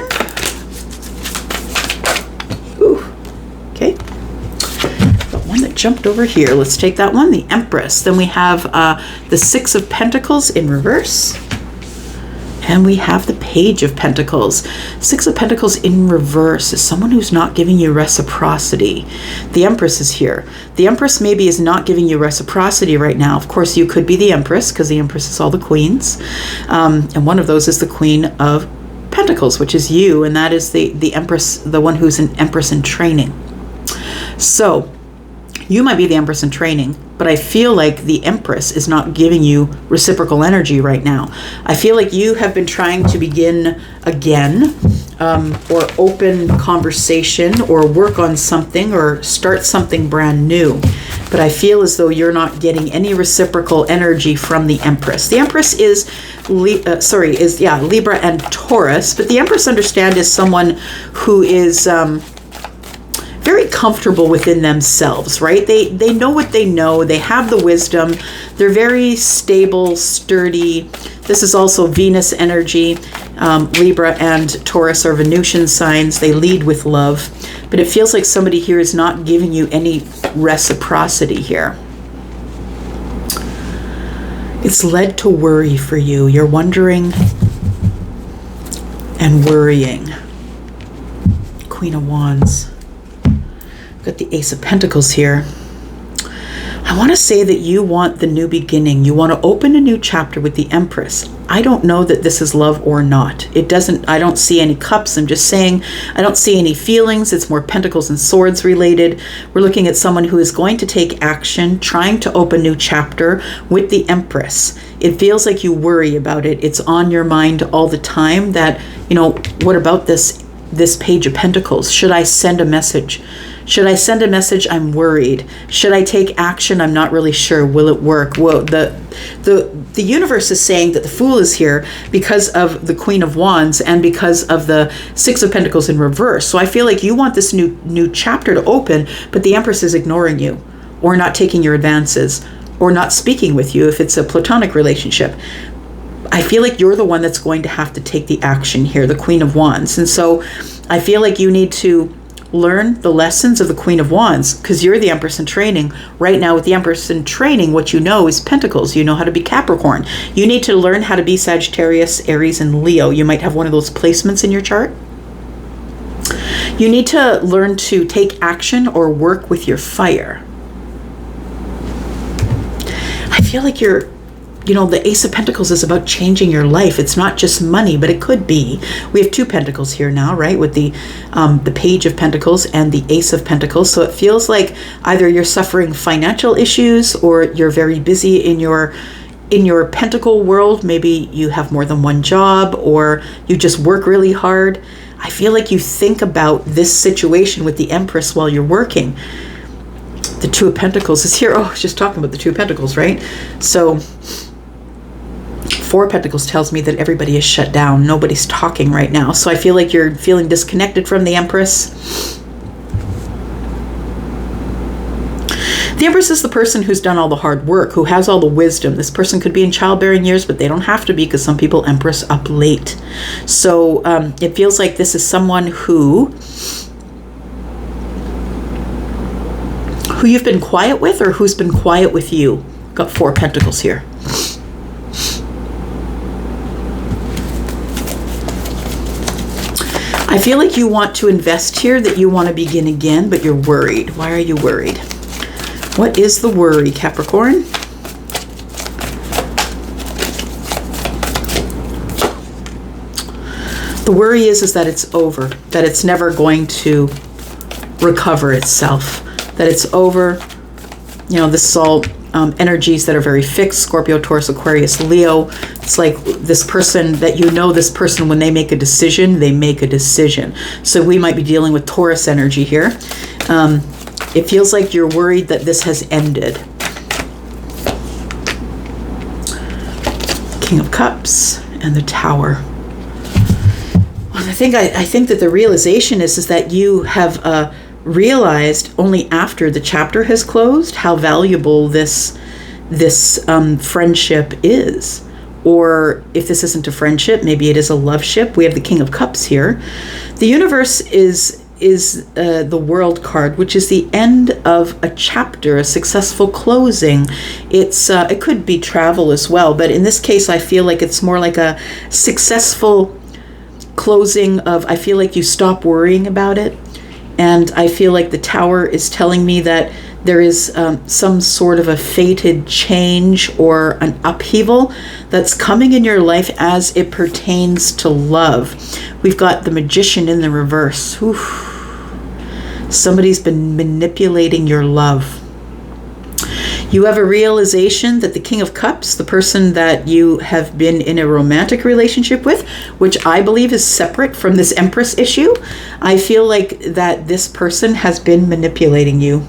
Ooh, okay. Got one that jumped over here. Let's take that one, the Empress. Then we have the Six of Pentacles in reverse. And we have the Page of Pentacles. Six of Pentacles in reverse is someone who's not giving you reciprocity. The Empress is here. The Empress maybe is not giving you reciprocity right now. Of course, you could be the Empress because the Empress is all the queens. And one of those is the Queen of Pentacles, which is you. And that is the Empress, the one who's an Empress in training. So you might be the Empress in training, but I feel like the Empress is not giving you reciprocal energy right now. I feel like you have been trying to begin again, or open conversation, or work on something, or start something brand new. But I feel as though you're not getting any reciprocal energy from the Empress. The Empress is Libra and Taurus, but the Empress, understand, is someone who is very comfortable within themselves, right? They know what they know. They have the wisdom. They're very stable, sturdy. This is also Venus energy. Libra and Taurus are Venusian signs. They lead with love. But it feels like somebody here is not giving you any reciprocity here. It's led to worry for you. You're wondering and worrying. Queen of Wands. Got the Ace of Pentacles here. I want to say that you want the new beginning. You want to open a new chapter with the Empress. I don't know that this is love or not. I don't see any cups. I'm just saying, I don't see any feelings. It's more Pentacles and Swords related. We're looking at someone who is going to take action, trying to open a new chapter with the Empress. It feels like you worry about it. It's on your mind all the time that, what about this Page of Pentacles? Should I send a message? Should I send a message? I'm worried. Should I take action? I'm not really sure. Will it work? Well, the universe is saying that the Fool is here because of the Queen of Wands and because of the Six of Pentacles in reverse. So I feel like you want this new chapter to open, but the Empress is ignoring you, or not taking your advances, or not speaking with you if it's a platonic relationship. I feel like you're the one that's going to have to take the action here, the Queen of Wands. And so I feel like you need to learn the lessons of the Queen of Wands, because you're the Empress in training. Right now with the Empress in training, what you know is Pentacles. You know how to be Capricorn. You need to learn how to be Sagittarius, Aries, and Leo. You might have one of those placements in your chart. You need to learn to take action or work with your fire. I feel like the Ace of Pentacles is about changing your life. It's not just money, but it could be. We have two Pentacles here now, right? With the Page of Pentacles and the Ace of Pentacles. So it feels like either you're suffering financial issues or you're very busy in your Pentacle world. Maybe you have more than one job, or you just work really hard. I feel like you think about this situation with the Empress while you're working. The Two of Pentacles is here. Oh, I was just talking about the Two of Pentacles, right? So Four of Pentacles tells me that everybody is shut down. Nobody's talking right now. So I feel like you're feeling disconnected from the Empress. The Empress is the person who's done all the hard work, who has all the wisdom. This person could be in childbearing years, but they don't have to be, because some people Empress up late. So it feels like this is someone who you've been quiet with, or who's been quiet with you. Got Four of Pentacles here. I feel like you want to invest here, that you want to begin again, but you're worried. Why are you worried? What is the worry, Capricorn? The worry is that it's over, that it's never going to recover itself, that it's over. This is all energies that are very fixed. Scorpio, Taurus, Aquarius, Leo. It's like this person that this person, when they make a decision, they make a decision. So we might be dealing with Taurus energy here. It feels like you're worried that this has ended. King of Cups and the Tower. Well, I think that the realization is that you have realized only after the chapter has closed how valuable this friendship is. Or if this isn't a friendship, maybe it is a love ship. We have the King of Cups here. The universe is the World card, which is the end of a chapter, a successful closing. It could be travel as well, but in this case, I feel like it's more like a successful closing of, I feel like you stop worrying about it. And I feel like the Tower is telling me that there is some sort of a fated change or an upheaval that's coming in your life as it pertains to love. We've got the Magician in the reverse. Oof. Somebody's been manipulating your love. You have a realization that the King of Cups, the person that you have been in a romantic relationship with, which I believe is separate from this Empress issue, I feel like that this person has been manipulating you.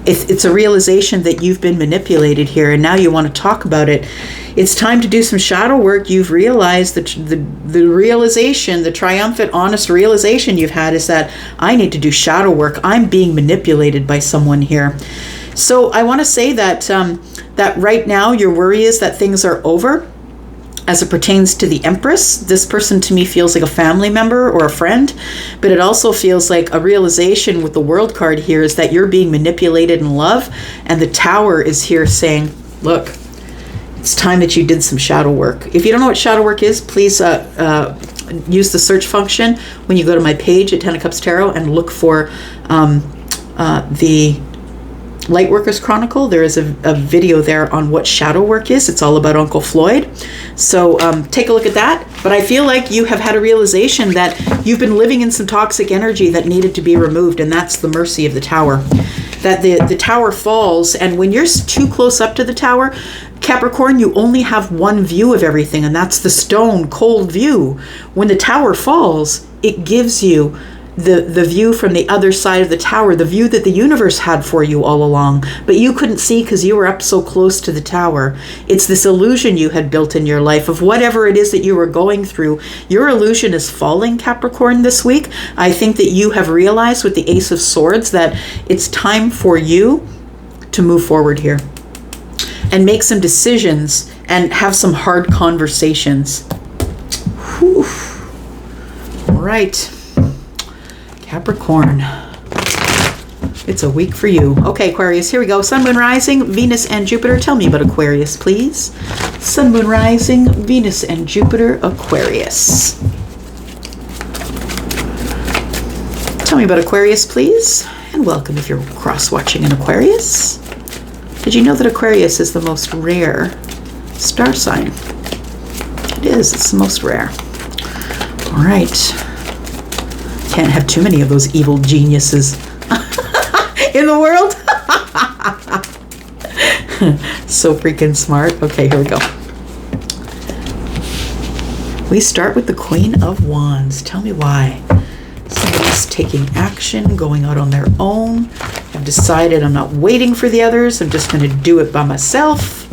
It's a realization that you've been manipulated here, and now you want to talk about it. It's time to do some shadow work. You've realized that the realization, the triumphant, honest realization you've had is that I need to do shadow work. I'm being manipulated by someone here. So I want to say that that right now your worry is that things are over as it pertains to the Empress. This person to me feels like a family member or a friend, but it also feels like a realization with the World card here is that you're being manipulated in love, and the Tower is here saying, look, it's time that you did some shadow work. If you don't know what shadow work is, please use the search function when you go to my page at 10 of Cups Tarot and look for the Lightworkers Chronicle. There is a video there on what shadow work is. It's all about Uncle Floyd. So take a look at that. But I feel like you have had a realization that you've been living in some toxic energy that needed to be removed, and that's the mercy of the Tower. That the Tower falls, and when you're too close up to the Tower, Capricorn, you only have one view of everything, and that's the stone cold view. When the Tower falls, it gives you the view from the other side of the Tower, the view that the universe had for you all along, but you couldn't see because you were up so close to the Tower. It's this illusion you had built in your life of whatever it is that you were going through. Your illusion is falling, Capricorn, this week. I think that you have realized with the Ace of Swords that it's time for you to move forward here. and make some decisions and have some hard conversations. Whew. All right, Capricorn. It's a week for you. Okay, Aquarius, here we go. Sun, Moon, Rising, Venus, and Jupiter. Tell me about Aquarius, please. Sun, Moon, Rising, Venus, and Jupiter, Aquarius. Tell me about Aquarius, please. And welcome if you're cross-watching an Aquarius. Did you know that Aquarius is the most rare star sign? It is. It's the most rare. All right. Can't have too many of those evil geniuses in the world. So freaking smart. Okay, here we go. We start with the Queen of Wands. Tell me why. Somebody's taking action, going out on their own. I've decided I'm not waiting for the others. I'm just going to do it by myself.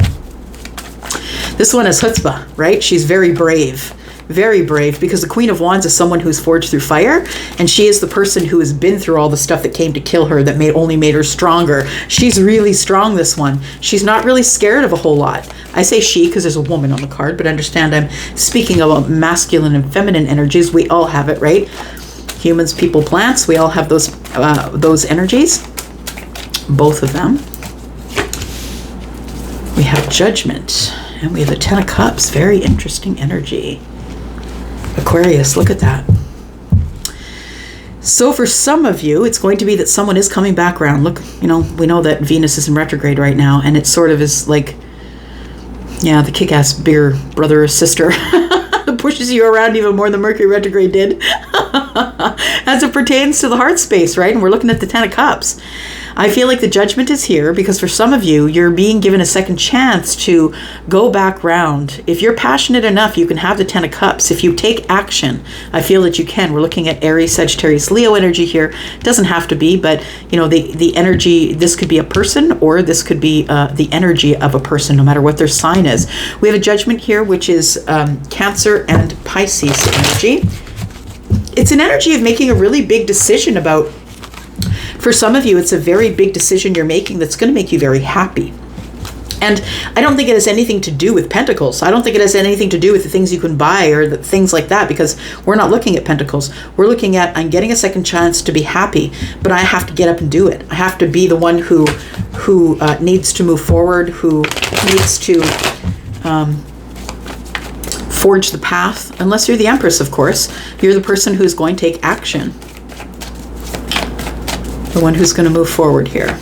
This one is chutzpah, right? She's very brave. Very brave, because the Queen of Wands is someone who's forged through fire, and she is the person who has been through all the stuff that came to kill her, that only made her stronger. She's really strong, this one. She's not really scared of a whole lot. I say she because there's a woman on the card, but understand I'm speaking about masculine and feminine energies. We all have it, right? Humans, people, plants, we all have those energies. Both of them. We have Judgment, and we have the Ten of Cups. Very interesting energy. Aquarius, look at that. So for some of you, it's going to be that someone is coming back around. Look, we know that Venus is in retrograde right now, and it sort of is like, yeah, the kick-ass bigger brother or sister pushes you around even more than Mercury retrograde did. As it pertains to the heart space, right? And we're looking at the Ten of Cups. I feel like the Judgment is here because for some of you, you're being given a second chance to go back round. If you're passionate enough, you can have the Ten of Cups. If you take action, I feel that you can. We're looking at Aries, Sagittarius, Leo energy here. It doesn't have to be, but the energy, this could be a person or this could be the energy of a person, no matter what their sign is. We have a Judgment here, which is Cancer and Pisces energy. It's an energy of making a really big decision about. For some of you, it's a very big decision you're making that's going to make you very happy. And I don't think it has anything to do with Pentacles. I don't think it has anything to do with the things you can buy or the things like that, because we're not looking at Pentacles. We're looking at, I'm getting a second chance to be happy, but I have to get up and do it. I have to be the one who needs to move forward, who needs to forge the path. Unless you're the Empress, of course. You're the person who's going to take action. The one who's going to move forward here.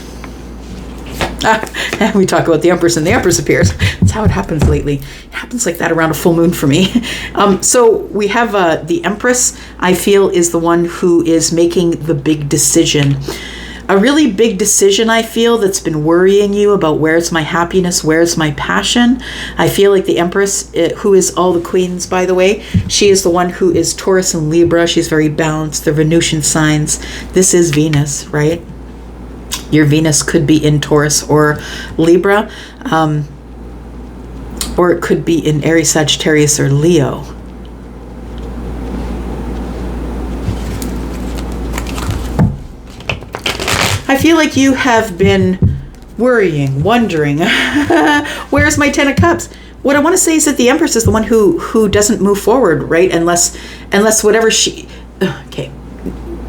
And we talk about the Empress and the Empress appears. That's how it happens lately. It happens like that around a full moon for me. So we have the Empress, I feel, is the one who is making the big decision. A really big decision, I feel, that's been worrying you about where's my happiness, where's my passion. I feel like the Empress, who is all the queens, by the way, she is the one who is Taurus and Libra. She's very balanced. They're Venusian signs. This is Venus, right? Your Venus could be in Taurus or Libra, or it could be in Aries, Sagittarius, or Leo. I feel like you have been worrying, wondering, where's my Ten of Cups? What I want to say is that the Empress is the one who doesn't move forward, right? Unless whatever she... Okay,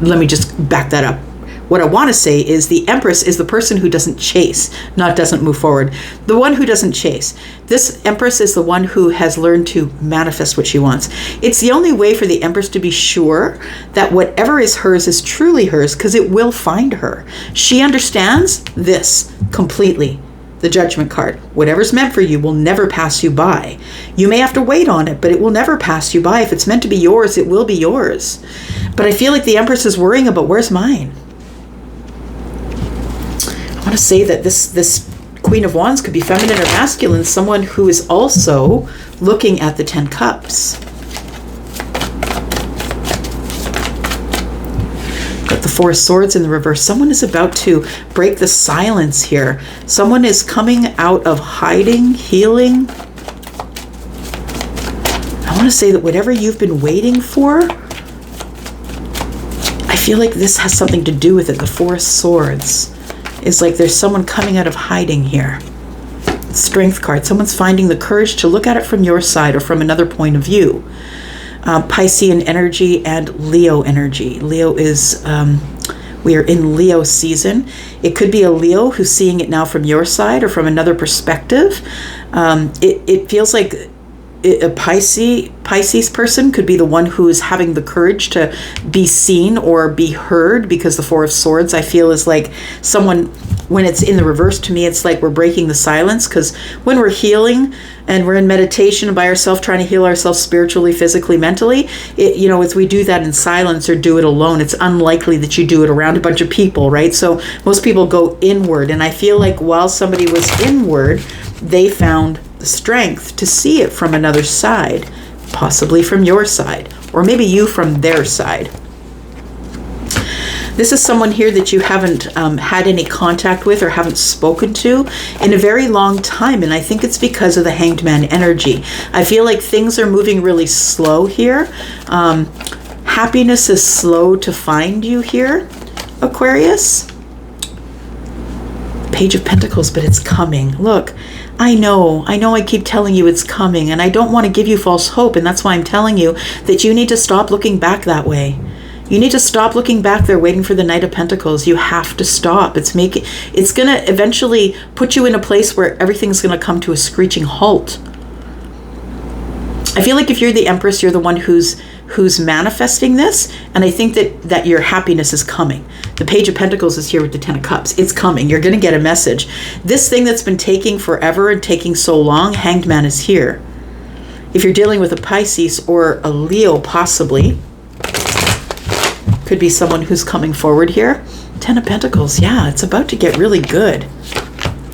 let me just back that up. What I want to say is the Empress is the person who doesn't chase, not doesn't move forward. The one who doesn't chase. This Empress is the one who has learned to manifest what she wants. It's the only way for the Empress to be sure that whatever is hers is truly hers, because it will find her. She understands this completely. The Judgment card. Whatever's meant for you will never pass you by. You may have to wait on it, but it will never pass you by. If it's meant to be yours, it will be yours. But I feel like the Empress is worrying about where's mine. I want to say that this Queen of Wands could be feminine or masculine, someone who is also looking at the 10 Cups. Got the Four of Swords in the reverse. Someone is about to break the silence here. Someone is coming out of hiding, healing. I want to say that whatever you've been waiting for, I feel like this has something to do with it. The Four of Swords. It's like there's someone coming out of hiding here. Strength card. Someone's finding the courage to look at it from your side or from another point of view. Piscean energy and Leo energy. Leo is, we are in Leo season. It could be a Leo who's seeing it now from your side or from another perspective. It feels like a Pisces person could be the one who is having the courage to be seen or be heard, because the Four of Swords, I feel, is like someone, when it's in the reverse, to me, it's like we're breaking the silence, because when we're healing and we're in meditation by ourselves, trying to heal ourselves spiritually, physically, mentally, as we do that in silence or do it alone, it's unlikely that you do it around a bunch of people, right? So most people go inward, and I feel like while somebody was inward, they found the strength to see it from another side, possibly from your side, or maybe you from their side. This is someone here that you haven't had any contact with or haven't spoken to in a very long time, and I think it's because of the Hanged Man energy. I feel like things are moving really slow here. Happiness is slow to find you here, Aquarius. Page of Pentacles, but it's coming. Look, I know I keep telling you it's coming, and I don't want to give you false hope, and that's why I'm telling you that you need to stop looking back that way. You need to stop looking back there waiting for the Knight of Pentacles. You have to stop. It's going to eventually put you in a place where everything's going to come to a screeching halt. I feel like if you're the Empress, you're the one who's manifesting this, and I think that your happiness is coming. The Page of Pentacles is here with the Ten of Cups. It's coming. You're going to get a message. This thing that's been taking forever and taking so long, Hanged Man is here. If you're dealing with a Pisces or a Leo, possibly, could be someone who's coming forward here. Ten of Pentacles. Yeah, it's about to get really good.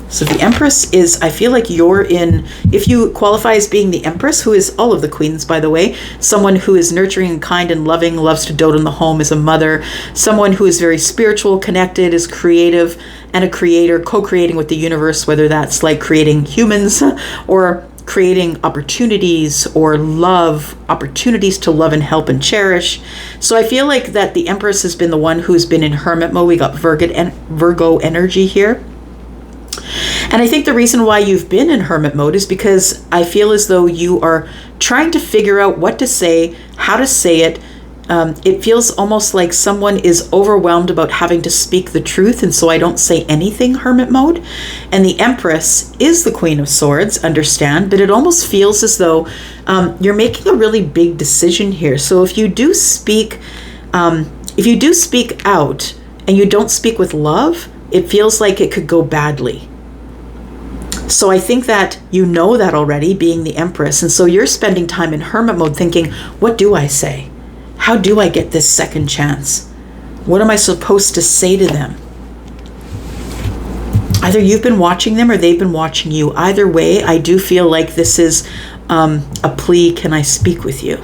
So the Empress is, I feel like you're in, if you qualify as being the Empress, who is all of the queens, by the way, someone who is nurturing and kind and loving, loves to dote in the home, is a mother, someone who is very spiritual, connected, is creative, and a creator, co-creating with the universe, whether that's like creating humans or creating opportunities or opportunities to love and help and cherish. So I feel like that the Empress has been the one who's been in hermit mode. We got Virgo energy here. And I think the reason why you've been in hermit mode is because I feel as though you are trying to figure out what to say, how to say it. It feels almost like someone is overwhelmed about having to speak the truth, and so I don't say anything, hermit mode. And the Empress is the Queen of Swords, understand, but it almost feels as though you're making a really big decision here. So if you do speak out and you don't speak with love, it feels like it could go badly. So I think that you know that already, being the Empress. And so you're spending time in hermit mode thinking, what do I say? How do I get this second chance? What am I supposed to say to them? Either you've been watching them or they've been watching you. Either way, I do feel like this is a plea, can I speak with you?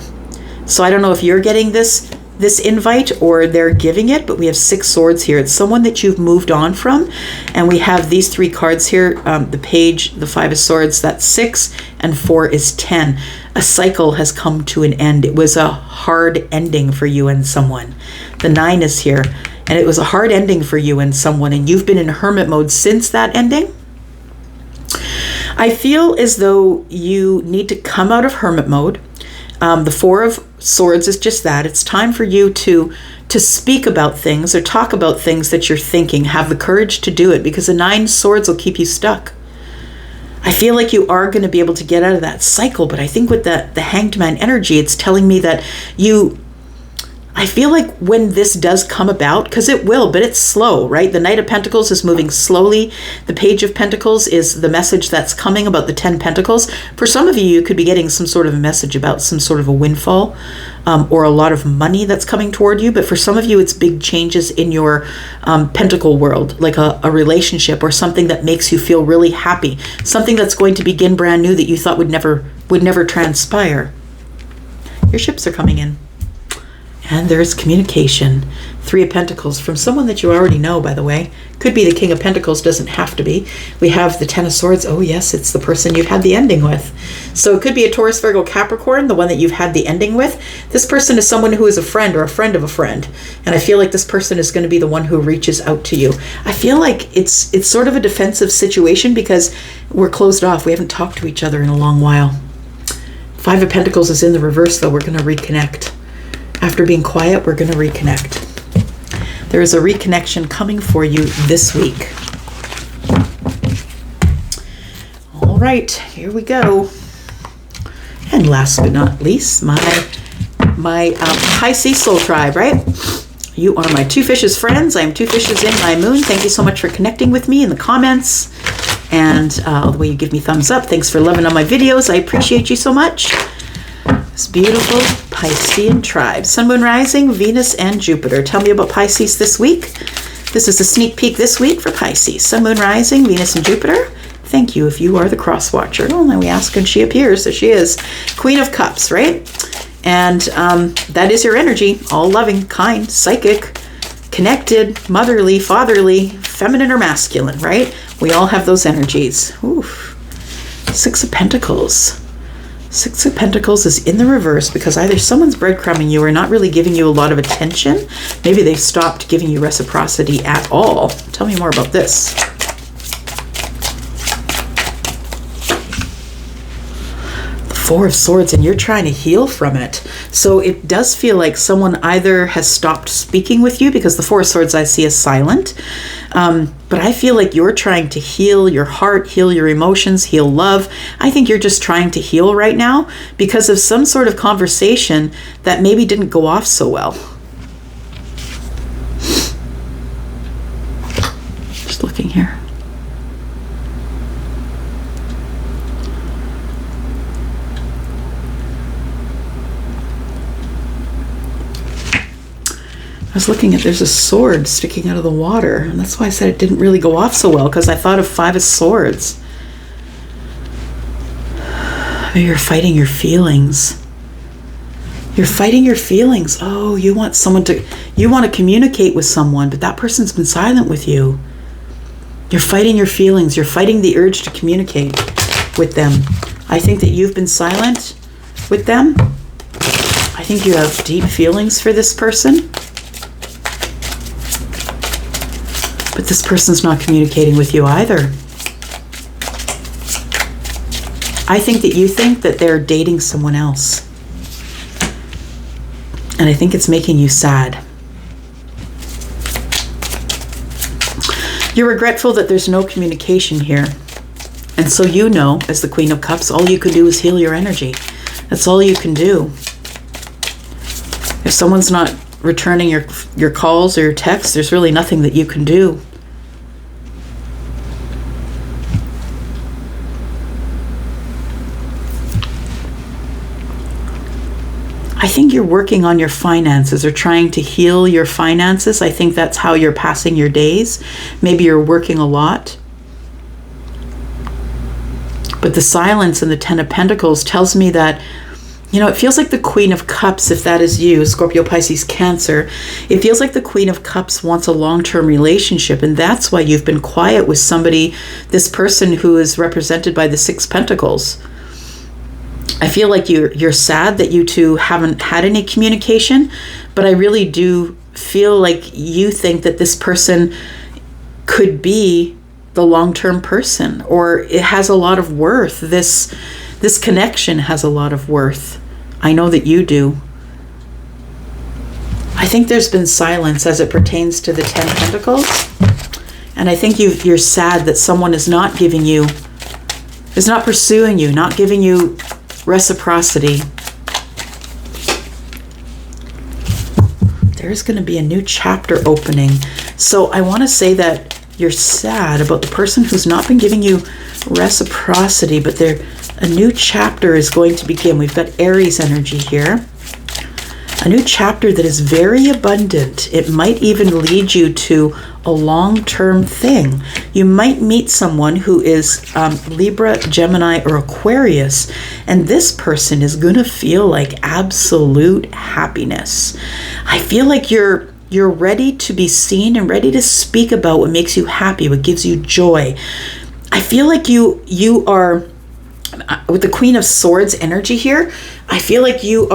So I don't know if you're getting this invite or they're giving it, but we have 6 swords here. It's someone that you've moved on from. And we have these 3 cards here, the Page, the 5 of Swords, that's 6, and 4 is 10. A cycle has come to an end. It was a hard ending for you and someone. The 9 is here, and it was a hard ending for you and someone, and you've been in hermit mode since that ending. I feel as though you need to come out of hermit mode. The 4 of Swords is just that. It's time for you to speak about things or talk about things that you're thinking. Have the courage to do it, because the 9 swords will keep you stuck. I feel like you are going to be able to get out of that cycle, but I think with the Hanged Man energy, it's telling me that I feel like when this does come about, because it will, but it's slow, right? The Knight of Pentacles is moving slowly. The Page of Pentacles is the message that's coming about the 10 Pentacles. For some of you, you could be getting some sort of a message about some sort of a windfall or a lot of money that's coming toward you. But for some of you, it's big changes in your pentacle world, like a relationship or something that makes you feel really happy, something that's going to begin brand new that you thought would never transpire. Your ships are coming in. And there's communication. 3 of Pentacles from someone that you already know, by the way. Could be the King of Pentacles, doesn't have to be. We have the 10 of Swords. Oh yes, it's the person you've had the ending with. So it could be a Taurus, Virgo, Capricorn, the one that you've had the ending with. This person is someone who is a friend or a friend of a friend. And I feel like this person is going to be the one who reaches out to you. I feel like it's sort of a defensive situation because we're closed off. We haven't talked to each other in a long while. 5 of Pentacles is in the reverse, though. We're going to reconnect. After being quiet, we're going to reconnect. There is a reconnection coming for you this week. All right, here we go. And last but not least, my Pisces soul tribe, right? You are my 2 fishes friends. I am 2 fishes in my moon. Thank you so much for connecting with me in the comments. And the way you give me thumbs up. Thanks for loving on my videos. I appreciate you so much. This beautiful Piscean tribe. Sun, Moon, Rising, Venus, and Jupiter. Tell me about Pisces this week. This is a sneak peek this week for Pisces. Sun, Moon, Rising, Venus, and Jupiter. Thank you if you are the cross watcher. Oh, now we ask and she appears. There she is. Queen of Cups, right? And that is your energy. All loving, kind, psychic, connected, motherly, fatherly, feminine or masculine, right? We all have those energies. Oof. 6 of Pentacles. 6 of Pentacles is in the reverse because either someone's breadcrumbing you or not really giving you a lot of attention. Maybe they've stopped giving you reciprocity at all. Tell me more about this. The 4 of Swords, and you're trying to heal from it. So it does feel like someone either has stopped speaking with you because the 4 of Swords I see as silent. But I feel like you're trying to heal your heart, heal your emotions, heal love. I think you're just trying to heal right now because of some sort of conversation that maybe didn't go off so well. Just looking here. I was looking at, there's a sword sticking out of the water, and that's why I said it didn't really go off so well, because I thought of 5 of Swords. Maybe you're fighting your feelings. You're fighting your feelings. Oh, you want to communicate with someone, but that person's been silent with you. You're fighting your feelings. You're fighting the urge to communicate with them. I think that you've been silent with them. I think you have deep feelings for this person. But this person's not communicating with you either. I think that you think that they're dating someone else. And I think it's making you sad. You're regretful that there's no communication here. And so you know, as the Queen of Cups, all you can do is heal your energy. That's all you can do. If someone's not returning your calls or your texts, there's really nothing that you can do. I think you're working on your finances or trying to heal your finances. I think that's how you're passing your days. Maybe you're working a lot. But the silence in the 10 of Pentacles tells me that, you know, it feels like the Queen of Cups, if that is you, Scorpio, Pisces, Cancer, it feels like the Queen of Cups wants a long-term relationship, and that's why you've been quiet with somebody, this person who is represented by the 6 Pentacles. I feel like you're sad that you two haven't had any communication, but I really do feel like you think that this person could be the long-term person, or it has a lot of worth. This connection has a lot of worth. I know that you do. I think there's been silence as it pertains to the 10 Pentacles. And I think you're sad that someone is not pursuing you, not giving you reciprocity. There's going to be a new chapter opening. So I want to say that you're sad about the person who's not been giving you reciprocity, but a new chapter is going to begin. We've got Aries energy here. A new chapter that is very abundant. It might even lead you to a long-term thing. You might meet someone who is Libra, Gemini, or Aquarius, and this person is going to feel like absolute happiness. I feel like you're ready to be seen and ready to speak about what makes you happy, what gives you joy. I feel like you are, with the Queen of Swords energy here, I feel like you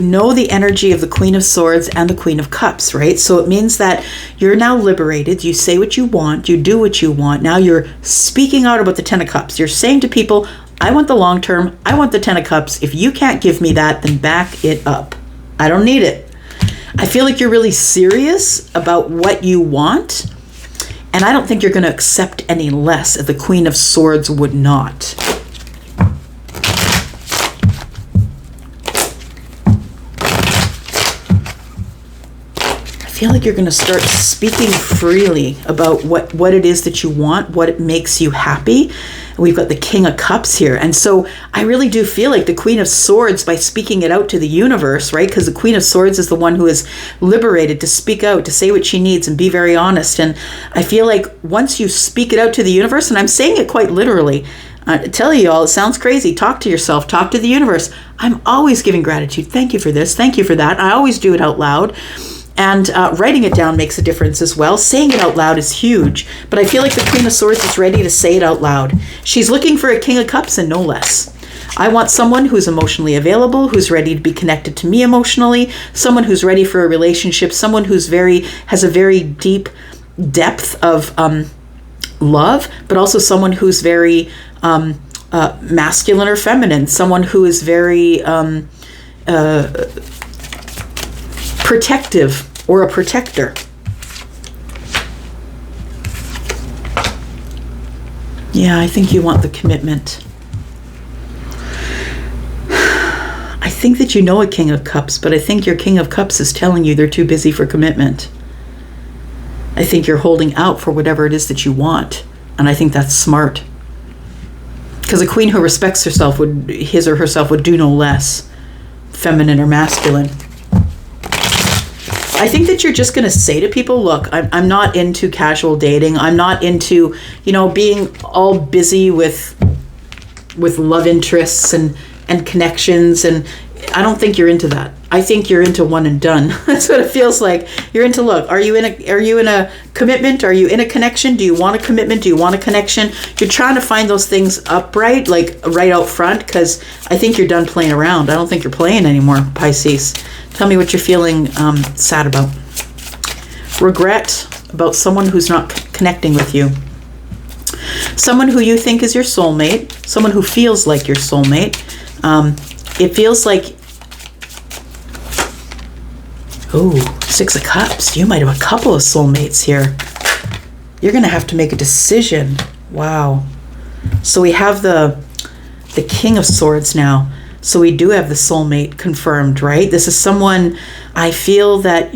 know the energy of the Queen of Swords and the Queen of Cups, right? So it means that you're now liberated. You say what you want. You do what you want. Now you're speaking out about the Ten of Cups. You're saying to people, I want the long term. I want the Ten of Cups. If you can't give me that, then back it up. I don't need it. I feel like you're really serious about what you want. And I don't think you're going to accept any less, if the Queen of Swords would not. I feel like you're going to start speaking freely about what it is that you want, what it makes you happy. We've got the King of Cups here. And so I really do feel like the Queen of Swords, by speaking it out to the universe, right? Because the Queen of Swords is the one who is liberated to speak out, to say what she needs and be very honest. And I feel like once you speak it out to the universe, and I'm saying it quite literally, I tell you all, it sounds crazy. Talk to yourself, talk to the universe. I'm always giving gratitude. Thank you for this. Thank you for that. I always do it out loud. And writing it down makes a difference as well. Saying it out loud is huge. But I feel like the Queen of Swords is ready to say it out loud. She's looking for a King of Cups and no less. I want someone who's emotionally available, who's ready to be connected to me emotionally, someone who's ready for a relationship, someone who's has a very deep depth of love, but also someone who's very masculine or feminine, someone who is very protective or a protector. Yeah, I think you want the commitment. I think that you know a King of Cups, but I think your King of Cups is telling you they're too busy for commitment. I think you're holding out for whatever it is that you want, and I think that's smart. Because a queen who respects herself his or herself would do no less, feminine or masculine. I think that you're just going to say to people, look, I'm not into casual dating. I'm not into, being all busy with love interests and connections. And I don't think you're into that. I think you're into one and done. That's what it feels like. You're into, look, are you in a commitment? Are you in a connection? Do you want a commitment? Do you want a connection? You're trying to find those things upright, like right out front, because I think you're done playing around. I don't think you're playing anymore, Pisces. Tell me what you're feeling sad about. Regret about someone who's not connecting with you. Someone who you think is your soulmate. Someone who feels like your soulmate. It feels like, Six of Cups. You might have a couple of soulmates here. You're going to have to make a decision. Wow. So we have the King of Swords now. So we do have the soulmate confirmed, right? This is someone, I feel that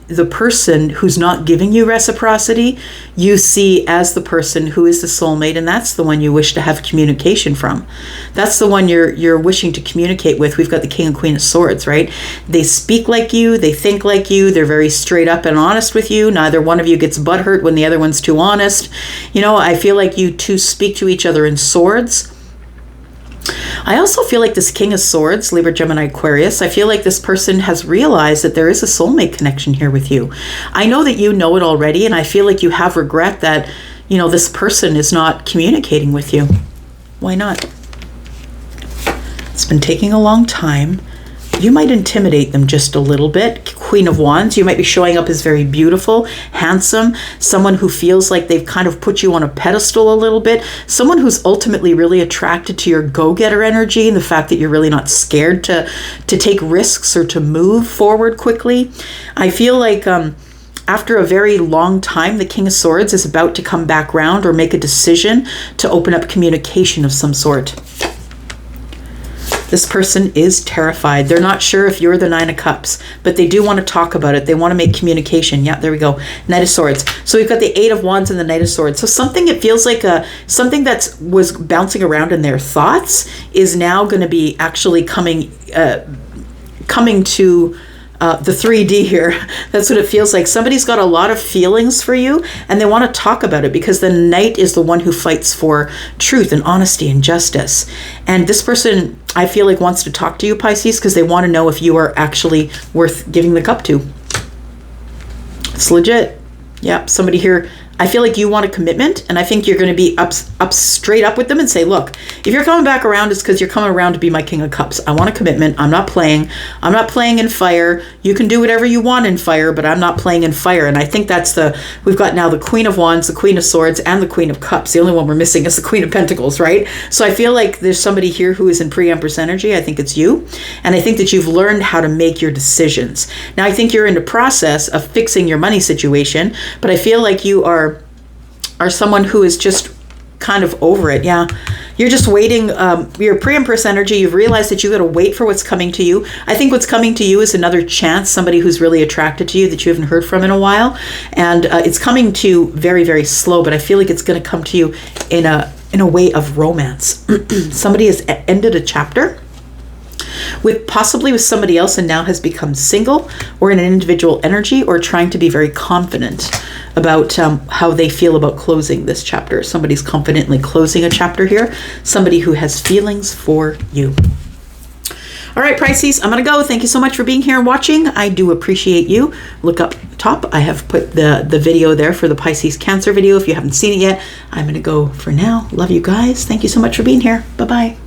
the person who's not giving you reciprocity, you see as the person who is the soulmate, and that's the one you wish to have communication from. That's the one you're wishing to communicate with. We've got the King and Queen of Swords, right? They speak like you, they think like you, they're very straight up and honest with you. Neither one of you gets butthurt when the other one's too honest. I feel like you two speak to each other in swords. I also feel like this King of Swords, Libra, Gemini, Aquarius, I feel like this person has realized that there is a soulmate connection here with you. I know that you know it already, and I feel like you have regret that, this person is not communicating with you. Why not? It's been taking a long time. You might intimidate them just a little bit. Queen of Wands, you might be showing up as very beautiful, handsome, someone who feels like they've kind of put you on a pedestal a little bit, someone who's ultimately really attracted to your go-getter energy and the fact that you're really not scared to take risks or to move forward quickly. I feel like after a very long time, the King of Swords is about to come back round or make a decision to open up communication of some sort. This person is terrified. They're not sure if you're the Nine of Cups, but they do want to talk about it. They want to make communication. Yeah, there we go. Knight of Swords. So we've got the Eight of Wands and the Knight of Swords. So something, it feels like something that was bouncing around in their thoughts is now going to be actually coming to the 3D here. That's what it feels like. Somebody's got a lot of feelings for you and they want to talk about it, because the Knight is the one who fights for truth and honesty and justice. And this person, I feel like, wants to talk to you, Pisces, because they want to know if you are actually worth giving the cup to. It's legit. Yeah, somebody here, I feel like you want a commitment, and I think you're going to be up straight up with them and say, look, if you're coming back around, it's because you're coming around to be my King of Cups. I want a commitment. I'm not playing. I'm not playing in fire. You can do whatever you want in fire, but I'm not playing in fire. And I think that's we've got now the Queen of Wands, the Queen of Swords, and the Queen of Cups. The only one we're missing is the Queen of Pentacles, right? So I feel like there's somebody here who is in pre-Empress energy. I think it's you. And I think that you've learned how to make your decisions. Now, I think you're in the process of fixing your money situation, but I feel like you are someone who is just kind of over it. Yeah, you're just waiting. Your pre-Empress energy, you've realized that you got to wait for what's coming to you. I think what's coming to you is another chance, somebody who's really attracted to you that you haven't heard from in a while. And it's coming to you very, very slow, but I feel like it's going to come to you in a way of romance. Somebody has ended a chapter possibly with somebody else and now has become single, or in an individual energy, or trying to be very confident about how they feel about closing this chapter. Somebody's confidently closing a chapter here. Somebody who has feelings for you. All right, Pisces, I'm going to go. Thank you so much for being here and watching. I do appreciate you. Look up top. I have put the video there for the Pisces Cancer video. If you haven't seen it yet, I'm going to go for now. Love you guys. Thank you so much for being here. Bye-bye.